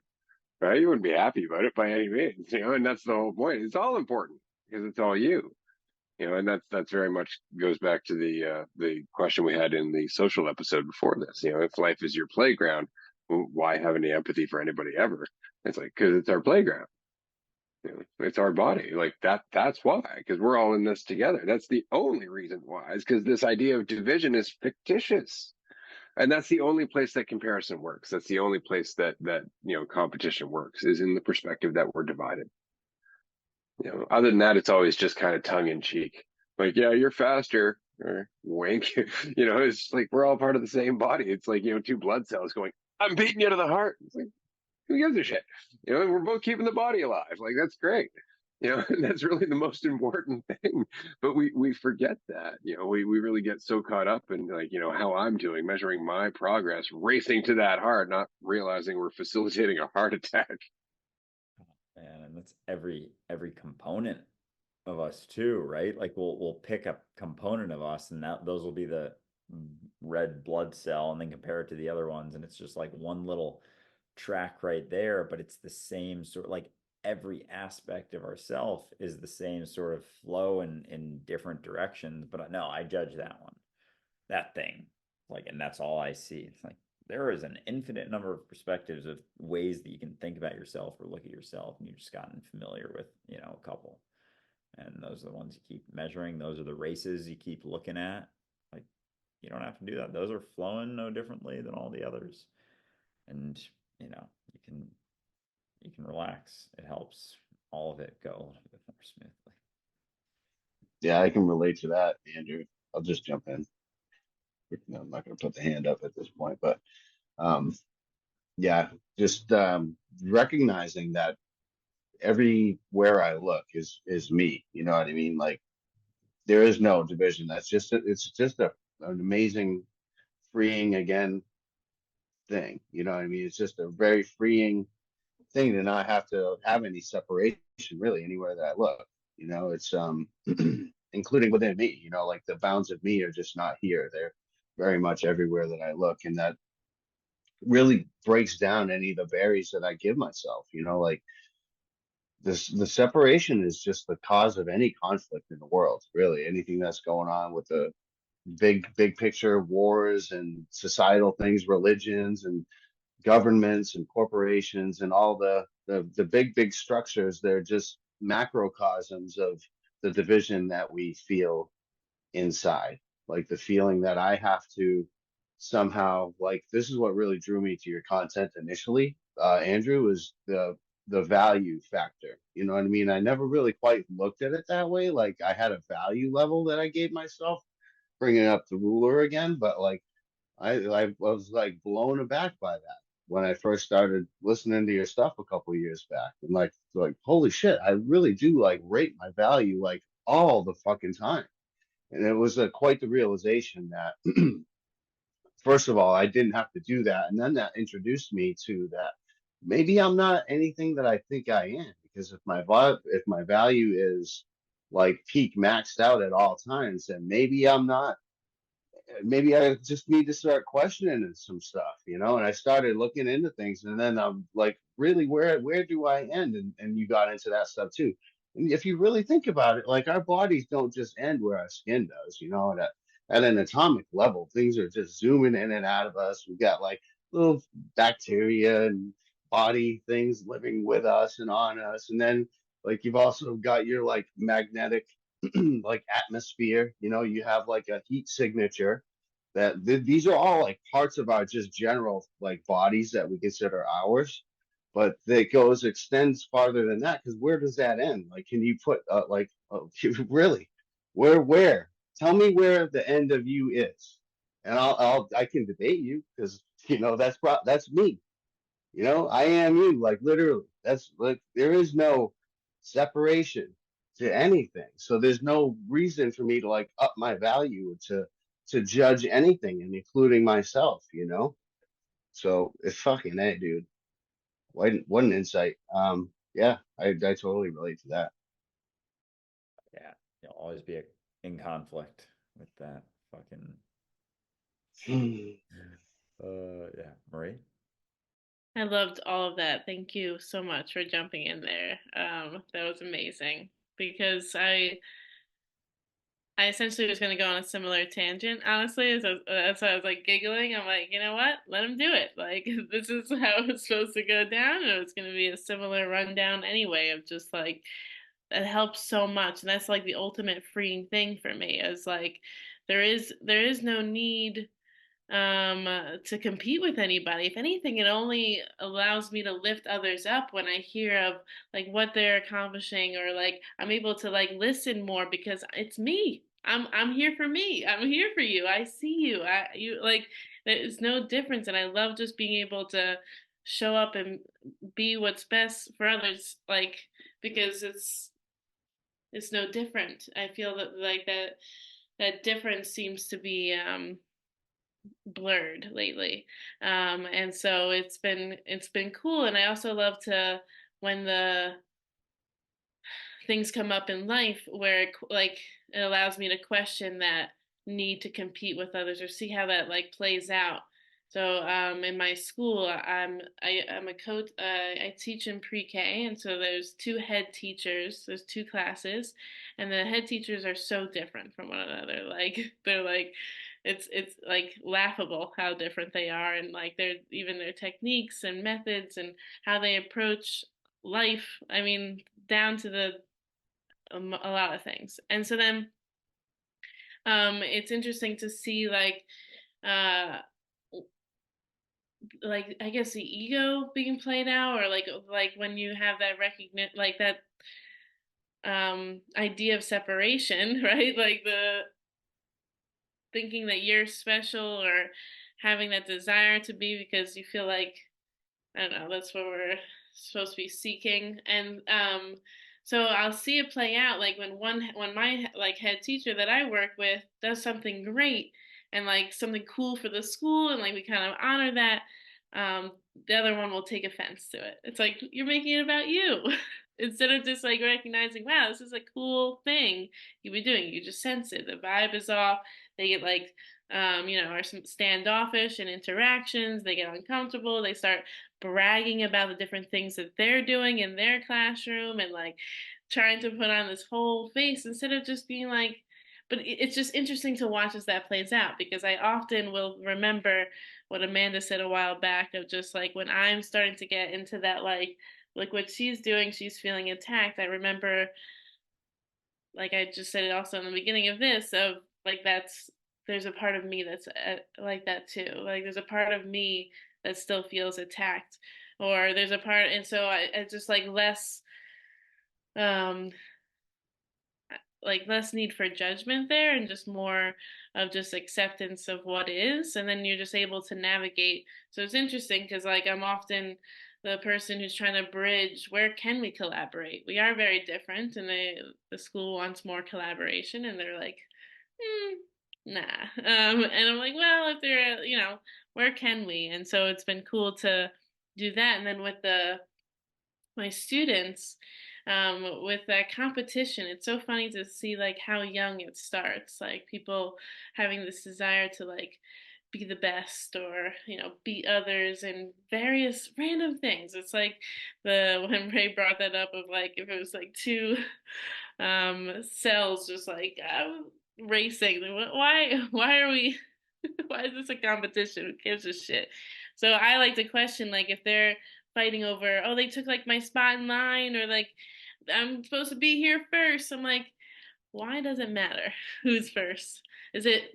right? You wouldn't be happy about it by any means, and that's the whole point. It's all important because it's all you, and that's very much goes back to the question we had in the social episode before this. If life is your playground, why have any empathy for anybody ever? It's like, because it's our playground. It's our body, like that's why, because we're all in this together. That's the only reason why, is because this idea of division is fictitious, and that's the only place that comparison works. That's the only place that competition works, is in the perspective that we're divided. Other than that, it's always just kind of tongue in cheek, like, yeah, you're faster, or wink. It's like we're all part of the same body. It's like, two blood cells going, I'm beating you to the heart. It's like, who gives a shit? We're both keeping the body alive. Like, that's great. And that's really the most important thing. But we forget that. We really get so caught up in, like, how I'm doing, measuring my progress, racing to that heart, not realizing we're facilitating a heart attack. Man, and that's every component of us too, right? Like we'll pick a component of us, and those will be the red blood cell, and then compare it to the other ones, and it's just like one little track right there, but it's the same sort, like every aspect of ourself is the same sort of flow in different directions. But no, I judge that one, that thing, like, and that's all I see. It's like there is an infinite number of perspectives of ways that you can think about yourself or look at yourself, and you've just gotten familiar with, a couple. And those are the ones you keep measuring. Those are the races you keep looking at. Like, you don't have to do that. Those are flowing no differently than all the others. And, you can relax. It helps all of it go a little bit more smoothly. Yeah, I can relate to that, Andrew. I'll just jump in. I'm not going to put the hand up at this point, but um, yeah, just recognizing that everywhere I look is me. You know what I mean? Like there is no division. It's just an amazing, freeing again thing. You know what I mean? It's just a very freeing thing to not have to have any separation really anywhere that I look. It's including within me. Like the bounds of me are just not here. They're very much everywhere that I look, and that really breaks down any of the barriers that I give myself. Like the separation is just the cause of any conflict in the world, really. Anything that's going on with the big picture wars and societal things, religions and governments and corporations and all the big structures, they're just macrocosms of the division that we feel inside. Like the feeling that I have to somehow, like, this is what really drew me to your content initially, Andrew, is the value factor. You know what I mean? I never really quite looked at it that way. Like I had a value level that I gave myself, bringing up the ruler again, but like I was like blown aback by that when I first started listening to your stuff a couple years back, and like holy shit, I really do like rate my value like all the fucking time. And it was quite the realization that first of all, I didn't have to do that, and then that introduced me to that maybe I'm not anything that I think I am, because if my value is like peak maxed out at all times, then maybe I just need to start questioning some stuff, And I started looking into things, and then I'm like, really, where do I end? And you got into that stuff too. And if you really think about it, like our bodies don't just end where our skin does, at an atomic level, things are just zooming in and out of us. We got like little bacteria and body things living with us and on us, and then like you've also got your like magnetic like atmosphere. You have like a heat signature that these are all like parts of our just general like bodies that we consider ours, but it extends farther than that, because where does that end? Like can you put really, where tell me where the end of you is, and I can debate you, because that's me. I am you, like literally. That's like there is no separation to anything. So there's no reason for me to like up my value to judge anything, and including myself. So it's fucking A, dude. What an insight. Yeah, I totally relate to that. Yeah, you'll always be in conflict with that fucking. Yeah, Marie. I loved all of that. Thank you so much for jumping in there. That was amazing, because I essentially was going to go on a similar tangent, honestly. As I was like giggling, I'm like, you know what? Let him do it. Like, this is how it's supposed to go down. And it's going to be a similar rundown anyway, of just like, that helps so much. And that's like the ultimate freeing thing for me, is like, there is no need to compete with anybody. If anything, it only allows me to lift others up when I hear of like what they're accomplishing, or like I'm able to like listen more, because it's me. I'm here for me. I'm here for you. I see you. You like, there's no difference, and I love just being able to show up and be what's best for others, like, because is no different. I feel that like that difference seems to be blurred lately, and so it's been cool. And I also love to, when the things come up in life where like it allows me to question that need to compete with others or see how that like plays out. So in my school, I'm a coach. I teach in pre-K, and so there's two head teachers. There's two classes, and the head teachers are so different from one another. Like they're like, it's like laughable how different they are, and like their techniques and methods and how they approach life. I mean, down to a lot of things. And so then it's interesting to see uh like I guess the ego being played out, or like when you have that recognition, like that idea of separation, right? Like the thinking that you're special, or having that desire to be because you feel like, I don't know, that's what we're supposed to be seeking. And so I'll see it play out like when my like head teacher that I work with does something great and like something cool for the school, and like we kind of honor that, um the other one will take offense to it. It's like, you're making it about you. Instead of just like recognizing, wow, this is a cool thing you be doing. You just sense it, the vibe is off. They get like are some standoffish in interactions. They get uncomfortable. They start bragging about the different things that they're doing in their classroom, and like trying to put on this whole face instead of just being like, but it's just interesting to watch as that plays out, because I often will remember what Amanda said a while back of just like, when I'm starting to get into that, like what she's doing, she's feeling attacked. I remember, like I just said it also in the beginning of this, of like there's a part of me that's like that too. Like there's a part of me that still feels attacked, or there's a part, and so I just um less need for judgment there, and just more of just acceptance of what is, and then you're just able to navigate. So it's interesting because like I'm often the person who's trying to bridge, where can we collaborate? We are very different, and the school wants more collaboration, and they're like, nah. And I'm like, well, if they're, where can we? And so it's been cool to do that. And then with my students, with that competition, it's so funny to see like how young it starts, like people having this desire to like be the best, or beat others in various random things. It's like when Ray brought that up of like, if it was like two cells just like racing, why are we why is this a competition? Who gives a shit? So I like to question, like, if they're fighting over, oh, they took like my spot in line, or like I'm supposed to be here first. I'm like, why does it matter who's first?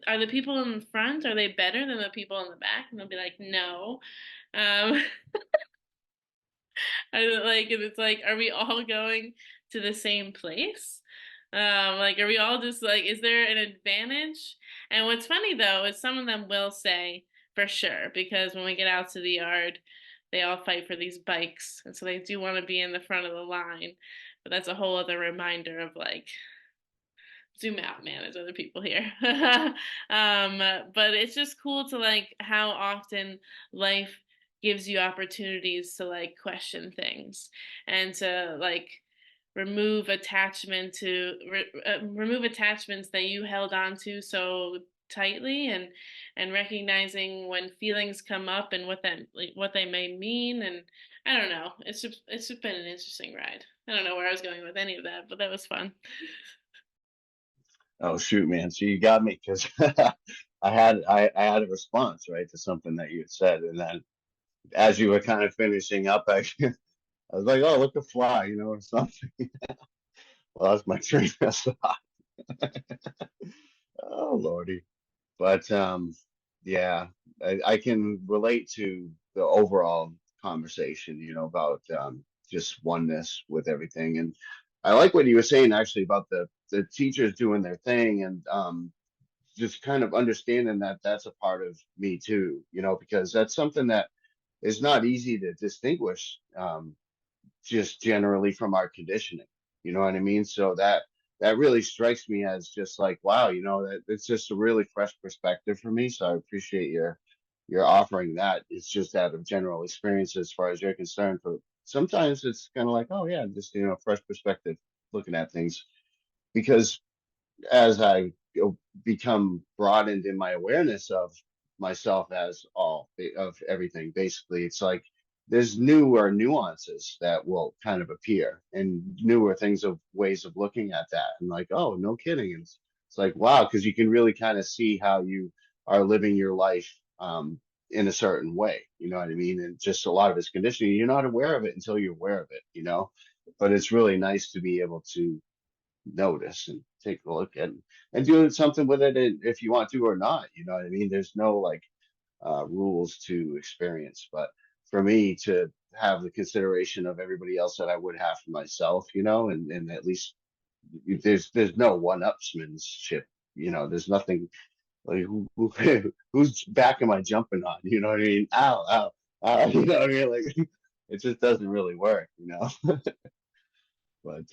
Are the people in the front, are they better than the people in the back? And they'll be like, no. Um, and it's like, are we all going to the same place? Like, are we all just like, is there an advantage? And what's funny though is some of them will say for sure, because when we get out to the yard, they all fight for these bikes, and so they do want to be in the front of the line. But that's a whole other reminder of like, zoom out, man, there's other people here. But it's just cool to like how often life gives you opportunities to like question things, and to like remove remove attachments that you held on to so tightly, and recognizing when feelings come up and what they may mean. And I don't know, it's just been an interesting ride. I don't know where I was going with any of that, but that was fun. Oh shoot, man! So you got me, because I had a response, right, to something that you had said, and then as you were kind of finishing up, I was like, oh, look, a fly, or something. Well, that's my train of thought. Oh lordy. But yeah, I can relate to the overall conversation, about just oneness with everything. And I like what you were saying actually about the teachers doing their thing, and just kind of understanding that that's a part of me too, because that's something that is not easy to distinguish, just generally from our conditioning. You know what I mean? So that that really strikes me as just like, wow, you know, that it's just a really fresh perspective for me. So I appreciate your offering that. It's just out of general experience as far as you're concerned. For sometimes it's kind of like, oh yeah, just, you know, fresh perspective looking at things. Because as I become broadened in my awareness of myself as all of everything, basically, it's like there's newer nuances that will kind of appear and newer things of ways of looking at that. And like, oh, no kidding. And it's like, wow, because you can really kind of see how you are living your life in a certain way. You know what I mean? And just a lot of it's conditioning. You're not aware of it until you're aware of it, you know? But it's really nice to be able to notice and take a look and do something with it if you want to or not. You know what I mean? There's no like rules to experience, but for me to have the consideration of everybody else that I would have for myself, you know, and at least there's no one-upsmanship, you know, there's nothing like whose back am I jumping on? You know what I mean? Ow, ow, ow, you know what I mean? Like it just doesn't really work, you know. But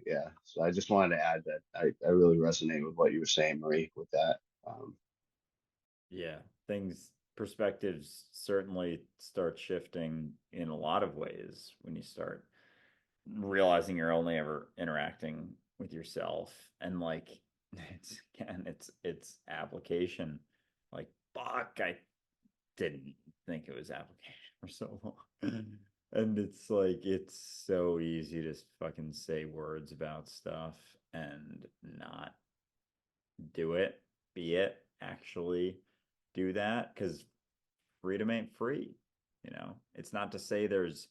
yeah, so I just wanted to add that I really resonate with what you were saying, Marie, with that. Yeah, things, perspectives certainly start shifting in a lot of ways when you start realizing you're only ever interacting with yourself, and like it's again it's application. Like fuck, I didn't think it was application for so long. And it's like it's so easy to fucking say words about stuff and not do it, be it, actually do that, because freedom ain't free. You know, it's not to say there's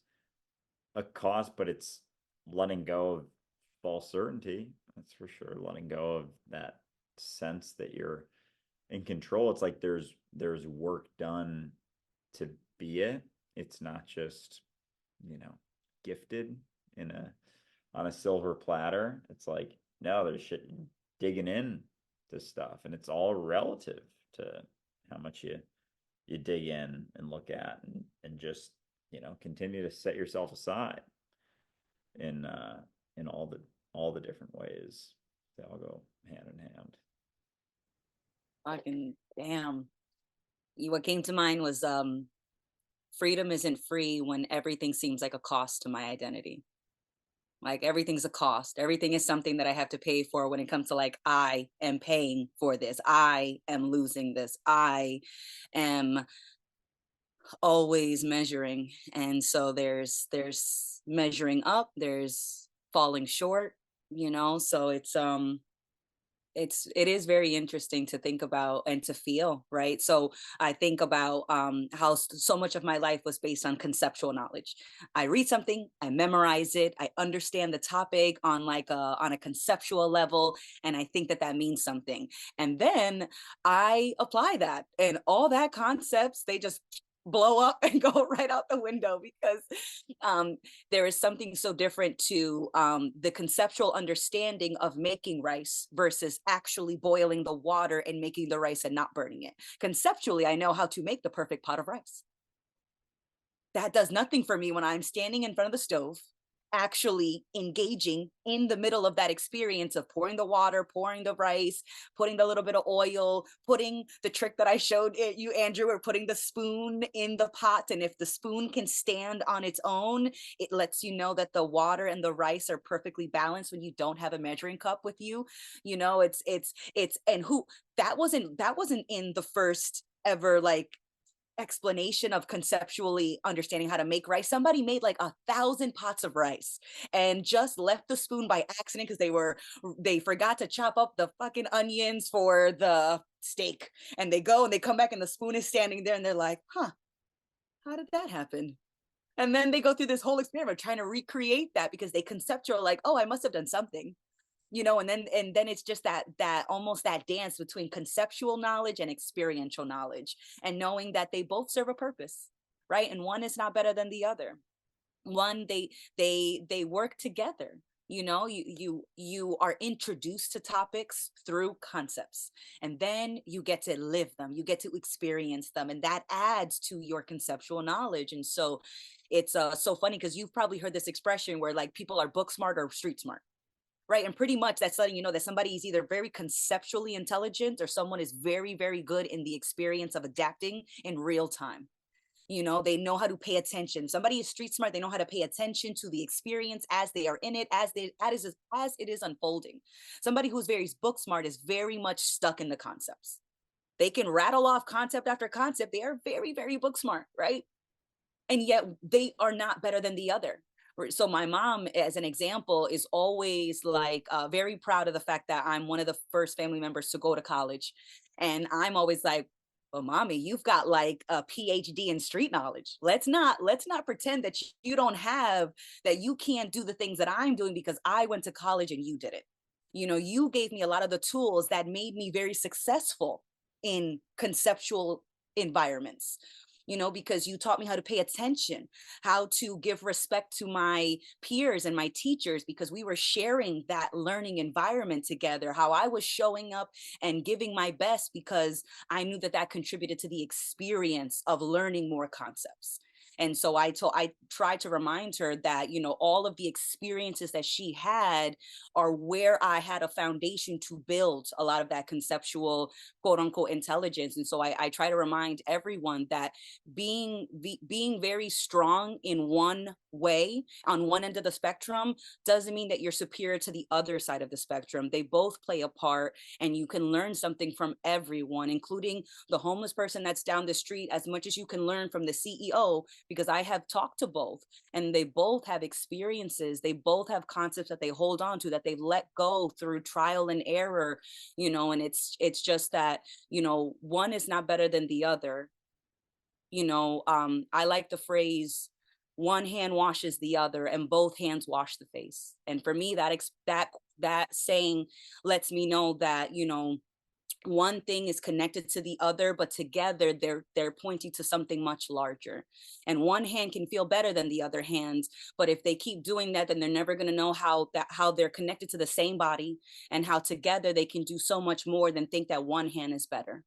a cost, but it's letting go of false certainty. That's for sure. Letting go of that sense that you're in control. It's like there's work done to be it. It's not just, you know, gifted in a on a silver platter. It's like, no, there's shit digging in to stuff, and it's all relative to how much you dig in and look at, and just, you know, continue to set yourself aside in all the different ways. They all go hand in hand. Fucking damn. What came to mind was freedom isn't free when everything seems like a cost to my identity. Like everything's a cost. Everything is something that I have to pay for when it comes to like, I am paying for this. I am losing this. I am always measuring. And so there's measuring up, there's falling short, you know? So it is very interesting to think about and to feel, right? So I think about how so much of my life was based on conceptual knowledge. I read something, I memorize it, I understand the topic on like on a conceptual level, and I think that that means something, and then I apply that, and all that concepts, they just blow up and go right out the window, because there is something so different to the conceptual understanding of making rice versus actually boiling the water and making the rice and not burning it. Conceptually, I know how to make the perfect pot of rice. That does nothing for me when I'm standing in front of the stove, actually engaging in the middle of that experience of pouring the water, pouring the rice, putting the little bit of oil, putting the trick that I showed you, Andrew, or putting the spoon in the pot. And if the spoon can stand on its own, it lets you know that the water and the rice are perfectly balanced when you don't have a measuring cup with you. You know, it's and who that wasn't in the first ever like explanation of conceptually understanding how to make rice. Somebody made like 1,000 pots of rice and just left the spoon by accident because they forgot to chop up the fucking onions for the steak, and they go and they come back and the spoon is standing there, and they're like, huh, how did that happen? And then they go through this whole experiment trying to recreate that because they conceptual like, oh, I must have done something, you know. And then it's just that almost that dance between conceptual knowledge and experiential knowledge, and knowing that they both serve a purpose, right? And one is not better than the other. One, they work together. You know, you are introduced to topics through concepts, and then you get to live them, you get to experience them, and that adds to your conceptual knowledge. And so it's so funny because you've probably heard this expression where like people are book smart or street smart. right? And pretty much that's letting you know that somebody is either very conceptually intelligent or someone is very, very good in the experience of adapting in real time. You know, they know how to pay attention. Somebody is street smart. They know how to pay attention to the experience as they are in it, as it is unfolding. Somebody who's very book smart is very much stuck in the concepts. They can rattle off concept after concept. They are very, very book smart, right? And yet they are not better than the other. So my mom, as an example, is always like very proud of the fact that I'm one of the first family members to go to college. And I'm always like, well, mommy, you've got like a PhD in street knowledge. Let's not pretend that you don't have, that you can't do the things that I'm doing because I went to college and you did it. You know, you gave me a lot of the tools that made me very successful in conceptual environments, you know, because you taught me how to pay attention, how to give respect to my peers and my teachers, because we were sharing that learning environment together, how I was showing up and giving my best because I knew that that contributed to the experience of learning more concepts. And so I tried to remind her that, you know, all of the experiences that she had are where I had a foundation to build a lot of that conceptual, quote unquote, intelligence. And so I try to remind everyone that being very strong in one way on one end of the spectrum doesn't mean that you're superior to the other side of the spectrum. They both play a part, and you can learn something from everyone, including the homeless person that's down the street, as much as you can learn from the CEO, because I have talked to both, and they both have experiences, they both have concepts that they hold on to, that they've let go through trial and error, you know. And it's just that, you know, one is not better than the other. You know, I like the phrase, one hand washes the other and both hands wash the face. And for me, that saying lets me know that, you know, one thing is connected to the other, but together they're pointing to something much larger. And one hand can feel better than the other hand, but if they keep doing that, then they're never going to know how they're connected to the same body, and how together they can do so much more than think that one hand is better.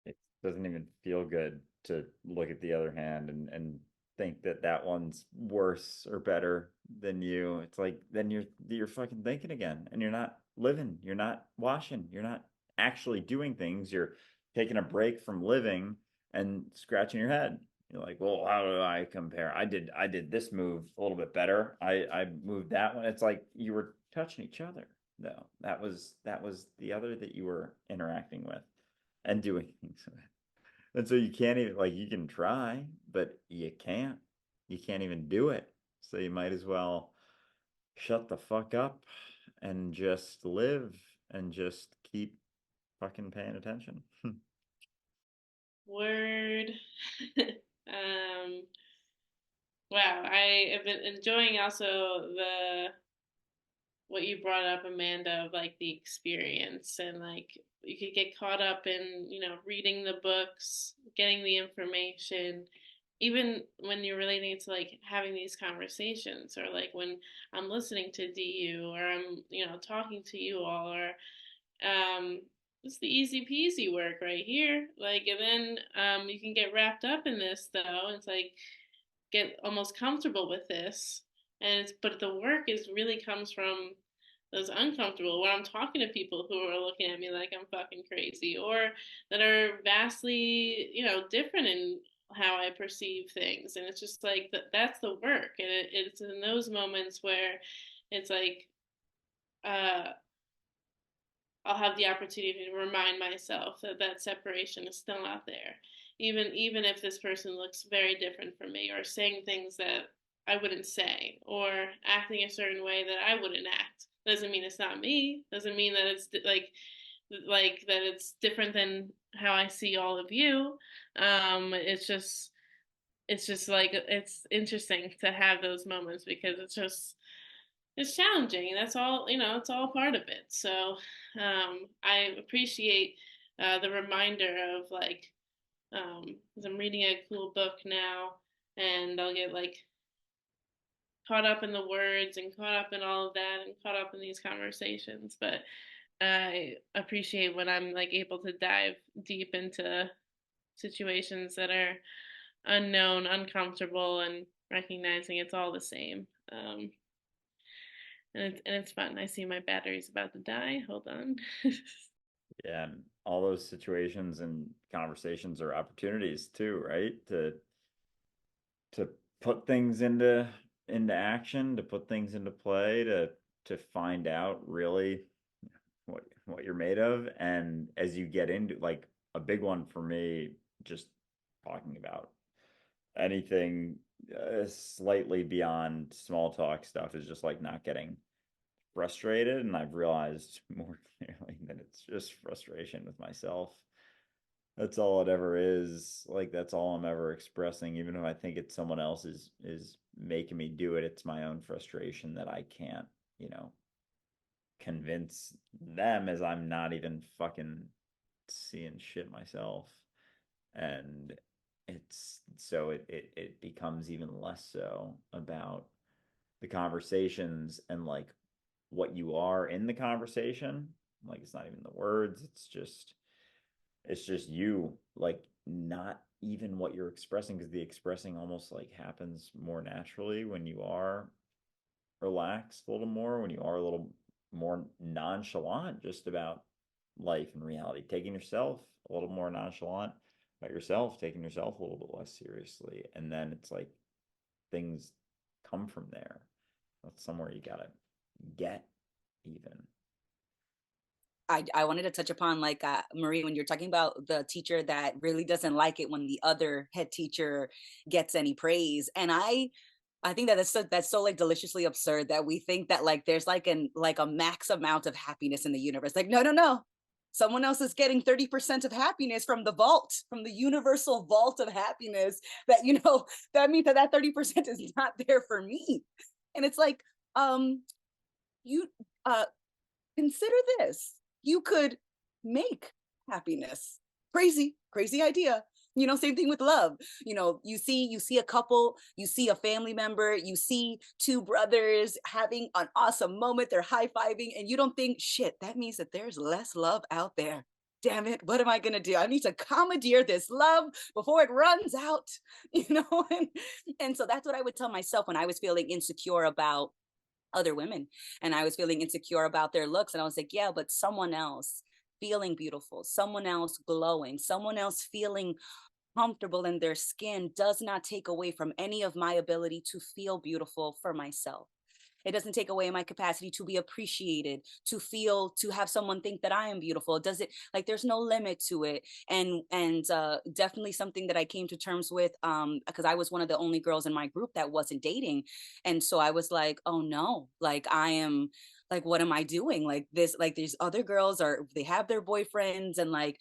It doesn't even feel good to look at the other hand and think that that one's worse or better than you. It's like, then you're fucking thinking again, and you're not living, you're not washing, you're not actually doing things. You're taking a break from living and scratching your head. You're like, well, how do I compare? I did this move a little bit better. I moved that one. It's like you were touching each other though. That was the other that you were interacting with and doing things with. And so you can't even, like, you can try, but you can't even do it. So you might as well shut the fuck up and just live and just keep fucking paying attention. Word. Wow, I have been enjoying also the what you brought up, Amanda, of like the experience, and like you could get caught up in, you know, reading the books, getting the information, even when you're relating it to like having these conversations, or like when I'm listening to DU, or I'm, you know, talking to you all, or it's the easy peasy work right here. Like, and then you can get wrapped up in this though. It's like get almost comfortable with this, and it's, but the work is really comes from those uncomfortable, when I'm talking to people who are looking at me like I'm fucking crazy, or that are vastly, you know, different in how I perceive things. And it's just like that's the work. And it's in those moments where it's like uh I'll have the opportunity to remind myself that that separation is still not there. Even if this person looks very different from me, or saying things that I wouldn't say, or acting a certain way that I wouldn't act, doesn't mean it's not me. Doesn't mean that it's like that it's different than how I see all of you. It's just like it's interesting to have those moments, because it's challenging, and that's all, you know, it's all part of it. So I appreciate the reminder of like, because I'm reading a cool book now, and I'll get like caught up in the words and caught up in all of that and caught up in these conversations. But I appreciate when I'm like able to dive deep into situations that are unknown, uncomfortable, and recognizing it's all the same. it's fun. I see my battery's about to die. Hold on. Yeah, and all those situations and conversations are opportunities too, right? To put things into action, to put things into play, to find out really what you're made of. And as you get into, like, a big one for me, just talking about anything slightly beyond small talk stuff, is just like not getting frustrated. And I've realized more clearly that it's just frustration with myself. That's all it ever is. Like, that's all I'm ever expressing. Even if I think it's someone else is making me do it, it's my own frustration that I can't, you know, convince them, as I'm not even fucking seeing shit myself. And it's so it becomes even less so about the conversations and like what you are in the conversation. Like, it's not even the words, it's just you, like, not even what you're expressing, because the expressing almost like happens more naturally when you are relaxed a little more, when you are a little more nonchalant just about life and reality, taking yourself a little more nonchalant about yourself, taking yourself a little bit less seriously. And then it's like things come from there. That's somewhere you gotta get even. I wanted to touch upon, like, Marie, when you're talking about the teacher that really doesn't like it when the other head teacher gets any praise. And I think that that's so like deliciously absurd that we think that like there's like a max amount of happiness in the universe. Like, no. Someone else is getting 30% of happiness from the vault, from the universal vault of happiness, that, you know, that means that 30% is not there for me. And it's like, you consider this. You could make happiness. Crazy idea. You know, same thing with love. You know, you see a couple, you see a family member, you see two brothers having an awesome moment, they're high-fiving, and you don't think, shit, that means that there's less love out there. Damn it, what am I gonna do? I need to commandeer this love before it runs out, you know? And so that's what I would tell myself when I was feeling insecure about other women, and I was feeling insecure about their looks. And I was like, yeah, but someone else feeling beautiful, someone else glowing, someone else feeling comfortable in their skin does not take away from any of my ability to feel beautiful for myself. It doesn't take away my capacity to be appreciated, to feel, to have someone think that I am beautiful. It doesn't, like, there's no limit to it. And definitely something that I came to terms with, because I was one of the only girls in my group that wasn't dating. And so I was like, oh no, like I am, like, what am I doing? Like this, like these other girls they have their boyfriends, and like,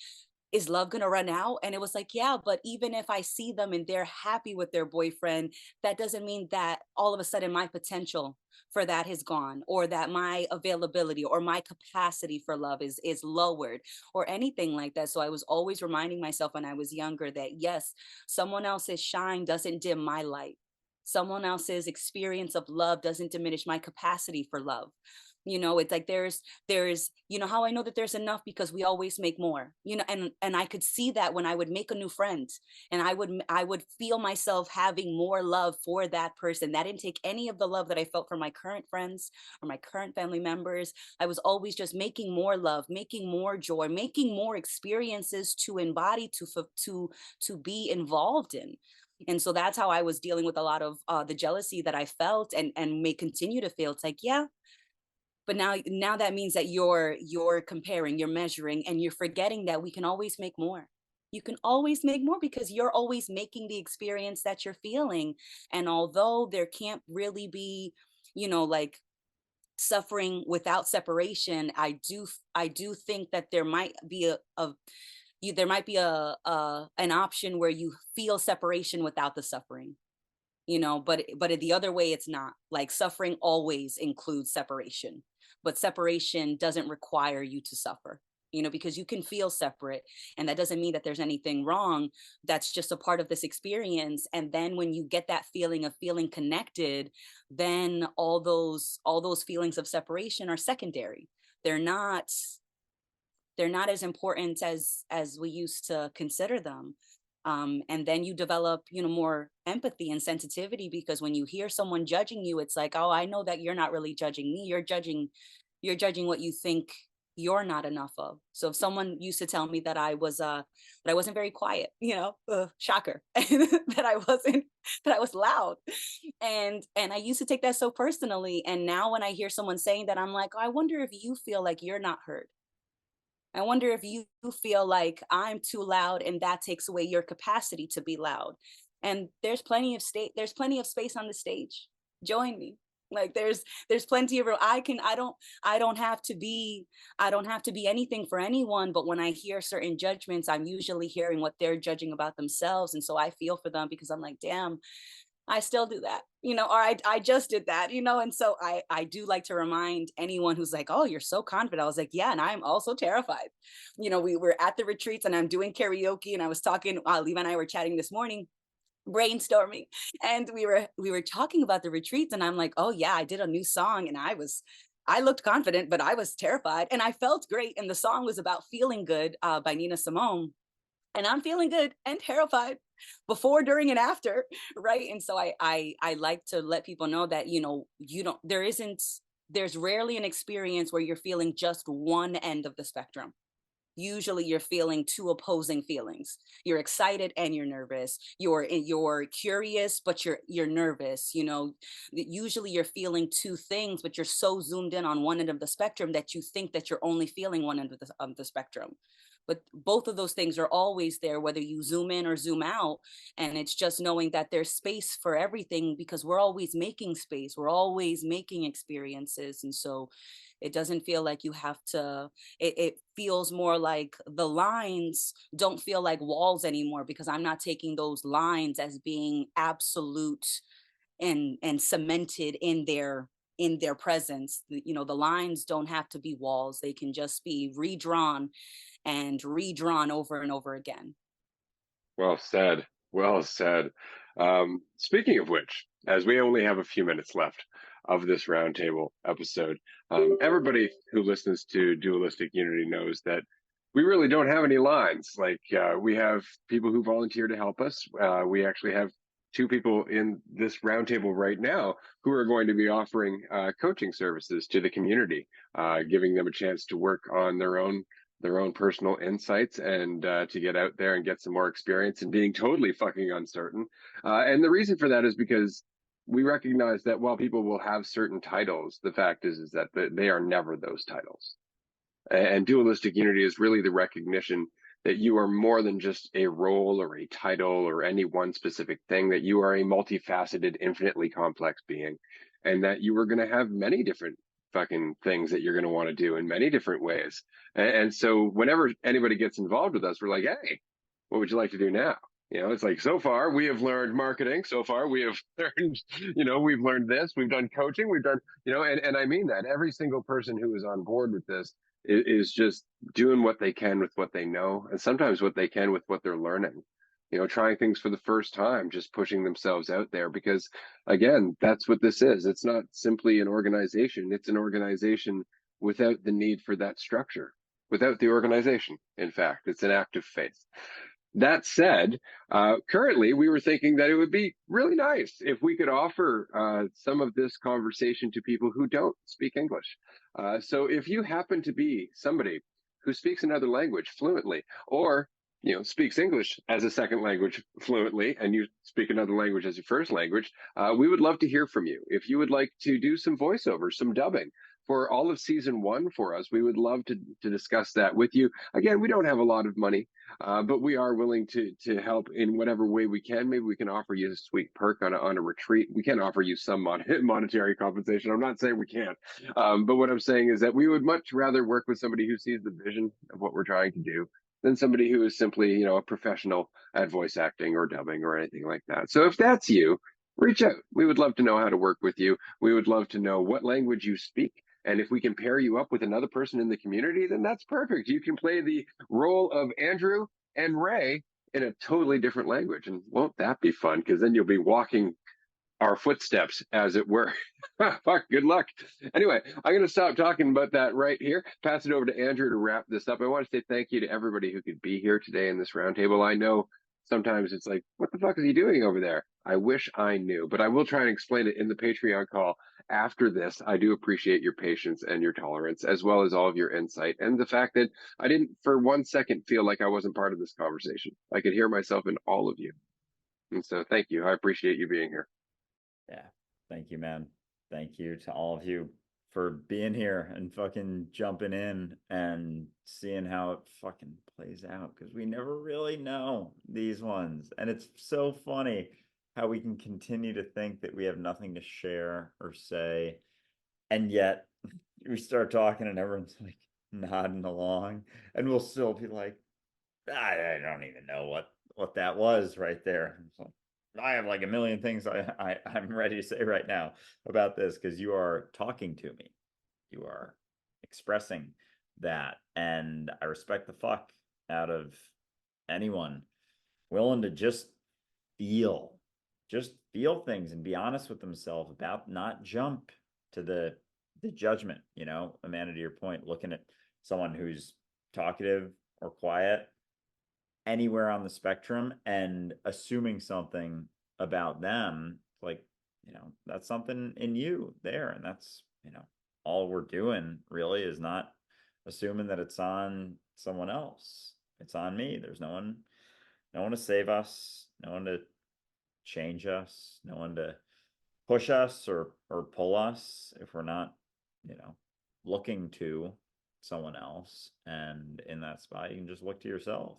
is love gonna run out? And it was like, yeah, but even if I see them and they're happy with their boyfriend, that doesn't mean that all of a sudden my potential for that has gone, or that my availability or my capacity for love is lowered, or anything like that. So I was always reminding myself when I was younger that yes, someone else's shine doesn't dim my light. Someone else's experience of love doesn't diminish my capacity for love. You know, it's like there's, you know, how I know that there's enough, because we always make more, you know. And I could see that when I would make a new friend, and I would feel myself having more love for that person. That didn't take any of the love that I felt for my current friends or my current family members. I was always just making more love, making more joy, making more experiences to embody, to be involved in. And so that's how I was dealing with a lot of the jealousy that I felt, and may continue to feel. It's like, yeah, but now that means that you're comparing, you're measuring, and you're forgetting that we can always make more. You can always make more, because you're always making the experience that you're feeling. And although there can't really be, you know, like, suffering without separation, I do think that there might be there might be an option where you feel separation without the suffering, you know. But the other way, it's not. Like, suffering always includes separation, but separation doesn't require you to suffer, you know, because you can feel separate, and that doesn't mean that there's anything wrong. That's just a part of this experience. And then when you get that feeling of feeling connected, then all those feelings of separation are secondary. they're not they're not as important as we used to consider them. And then you develop, more empathy and sensitivity, because when you hear someone judging you, it's like, oh, I know that you're not really judging me. You're judging what you think you're not enough of. So if someone used to tell me that I wasn't very quiet, shocker, that I was loud. And I used to take that so personally. And now when I hear someone saying that, I'm like, oh, I wonder if you feel like you're not heard. I wonder if you feel like I'm too loud and that takes away your capacity to be loud. And there's plenty of space on the stage. Join me. Like there's plenty of room. I don't have to be anything for anyone, but when I hear certain judgments, I'm usually hearing what they're judging about themselves. And so I feel for them, because I'm like, damn, I still do that, or I just did that, and so I do like to remind anyone who's like, oh, you're so confident. I was like, yeah, and I'm also terrified. We were at the retreats and I'm doing karaoke, and I was talking, Leva and I were chatting this morning, brainstorming, and we were talking about the retreats, and I'm like, oh yeah, I did a new song, and I looked confident, but I was terrified, and I felt great. And the song was about feeling good, by Nina Simone. And I'm feeling good and terrified before, during, and after, right? And so I like to let people know that, there's rarely an experience where you're feeling just one end of the spectrum. Usually you're feeling two opposing feelings. You're excited and you're nervous. You're curious, but you're nervous. Usually you're feeling two things, but you're so zoomed in on one end of the spectrum that you think that you're only feeling one end of the spectrum. But both of those things are always there, whether you zoom in or zoom out. And it's just knowing that there's space for everything, because we're always making space. We're always making experiences. And so it doesn't feel like you have to, it feels more like the lines don't feel like walls anymore, because I'm not taking those lines as being absolute and cemented in their presence. The lines don't have to be walls. They can just be redrawn and redrawn over and over again. Well said. Well said. Speaking of which, as we only have a few minutes left of this roundtable episode, everybody who listens to Dualistic Unity knows that we really don't have any lines. Like we have people who volunteer to help us. We actually have two people in this roundtable right now who are going to be offering coaching services to the community, giving them a chance to work on their own personal insights and to get out there and get some more experience and being totally fucking uncertain. And the reason for that is because we recognize that while people will have certain titles, the fact is that they are never those titles. And Dualistic Unity is really the recognition that you are more than just a role or a title or any one specific thing, that you are a multifaceted, infinitely complex being, and that you are going to have many different fucking things that you're going to want to do in many different ways. And so whenever anybody gets involved with us, we're like, hey, what would you like to do now? It's like, so far we have learned marketing. So far we have learned, we've learned this, we've done coaching, we've done, and I mean that every single person who is on board with this is just doing what they can with what they know, and sometimes what they can with what they're learning, trying things for the first time, just pushing themselves out there, because again, that's what this is. It's not simply an organization. It's an organization without the need for that structure, without the organization. In fact, it's an act of faith. That said, currently we were thinking that it would be really nice if we could offer some of this conversation to people who don't speak English. So if you happen to be somebody who speaks another language fluently, or speaks English as a second language fluently, and you speak another language as your first language, we would love to hear from you. If you would like to do some voiceover, some dubbing for all of season 1 for us, we would love to discuss that with you. Again, we don't have a lot of money, but we are willing to help in whatever way we can. Maybe we can offer you a sweet perk on a retreat. We can offer you some monetary compensation. I'm not saying we can't, but what I'm saying is that we would much rather work with somebody who sees the vision of what we're trying to do than somebody who is simply, a professional at voice acting or dubbing or anything like that. So if that's you, reach out. We would love to know how to work with you. We would love to know what language you speak. And if we can pair you up with another person in the community, then that's perfect. You can play the role of Andrew and Ray in a totally different language. And won't that be fun? Because then you'll be walking our footsteps, as it were. Fuck, good luck. Anyway, I'm going to stop talking about that right here. Pass it over to Andrew to wrap this up. I want to say thank you to everybody who could be here today in this roundtable. I know sometimes it's like, what the fuck is he doing over there? I wish I knew, but I will try and explain it in the Patreon call after this. I do appreciate your patience and your tolerance, as well as all of your insight and the fact that I didn't for 1 second feel like I wasn't part of this conversation. I could hear myself in all of you. And so thank you. I appreciate you being here. Yeah. Thank you, man. Thank you to all of you for being here and fucking jumping in and seeing how it fucking plays out, because we never really know these ones. And it's so funny how we can continue to think that we have nothing to share or say, and yet we start talking and everyone's like nodding along, and we'll still be like, I don't even know what that was right there. It's like, I have like a million things I'm ready to say right now about this, because you are talking to me. You are expressing that. And I respect the fuck out of anyone willing to just feel things and be honest with themselves about, not jump to the judgment, Amanda, to your point, looking at someone who's talkative or quiet anywhere on the spectrum and assuming something about them, like, that's something in you there. And that's, all we're doing really is not assuming that it's on someone else. It's on me. There's no one to save us, no one to change us, no one to push us or pull us if we're not, looking to someone else. And in that spot, you can just look to yourself.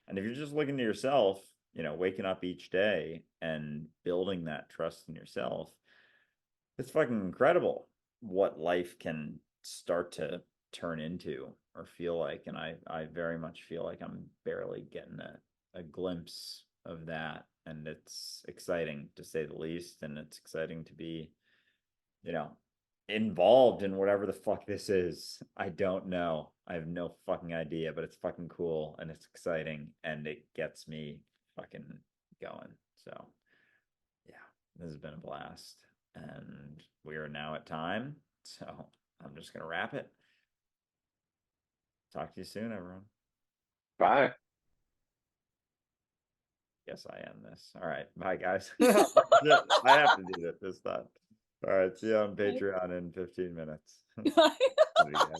And if you're just looking to yourself, waking up each day and building that trust in yourself, it's fucking incredible what life can start to turn into or feel like. And I very much feel like I'm barely getting a glimpse of that. And it's exciting, to say the least. And it's exciting to be, involved in whatever the fuck this is. I don't know. I have no fucking idea, but it's fucking cool and it's exciting and it gets me fucking going. So yeah, this has been a blast. And we are now at time. So I'm just gonna wrap it. Talk to you soon, everyone. Bye. Yes, I am this. All right. Bye, guys. I have to do it this time. All right. See you on Patreon in 15 minutes. Love you guys.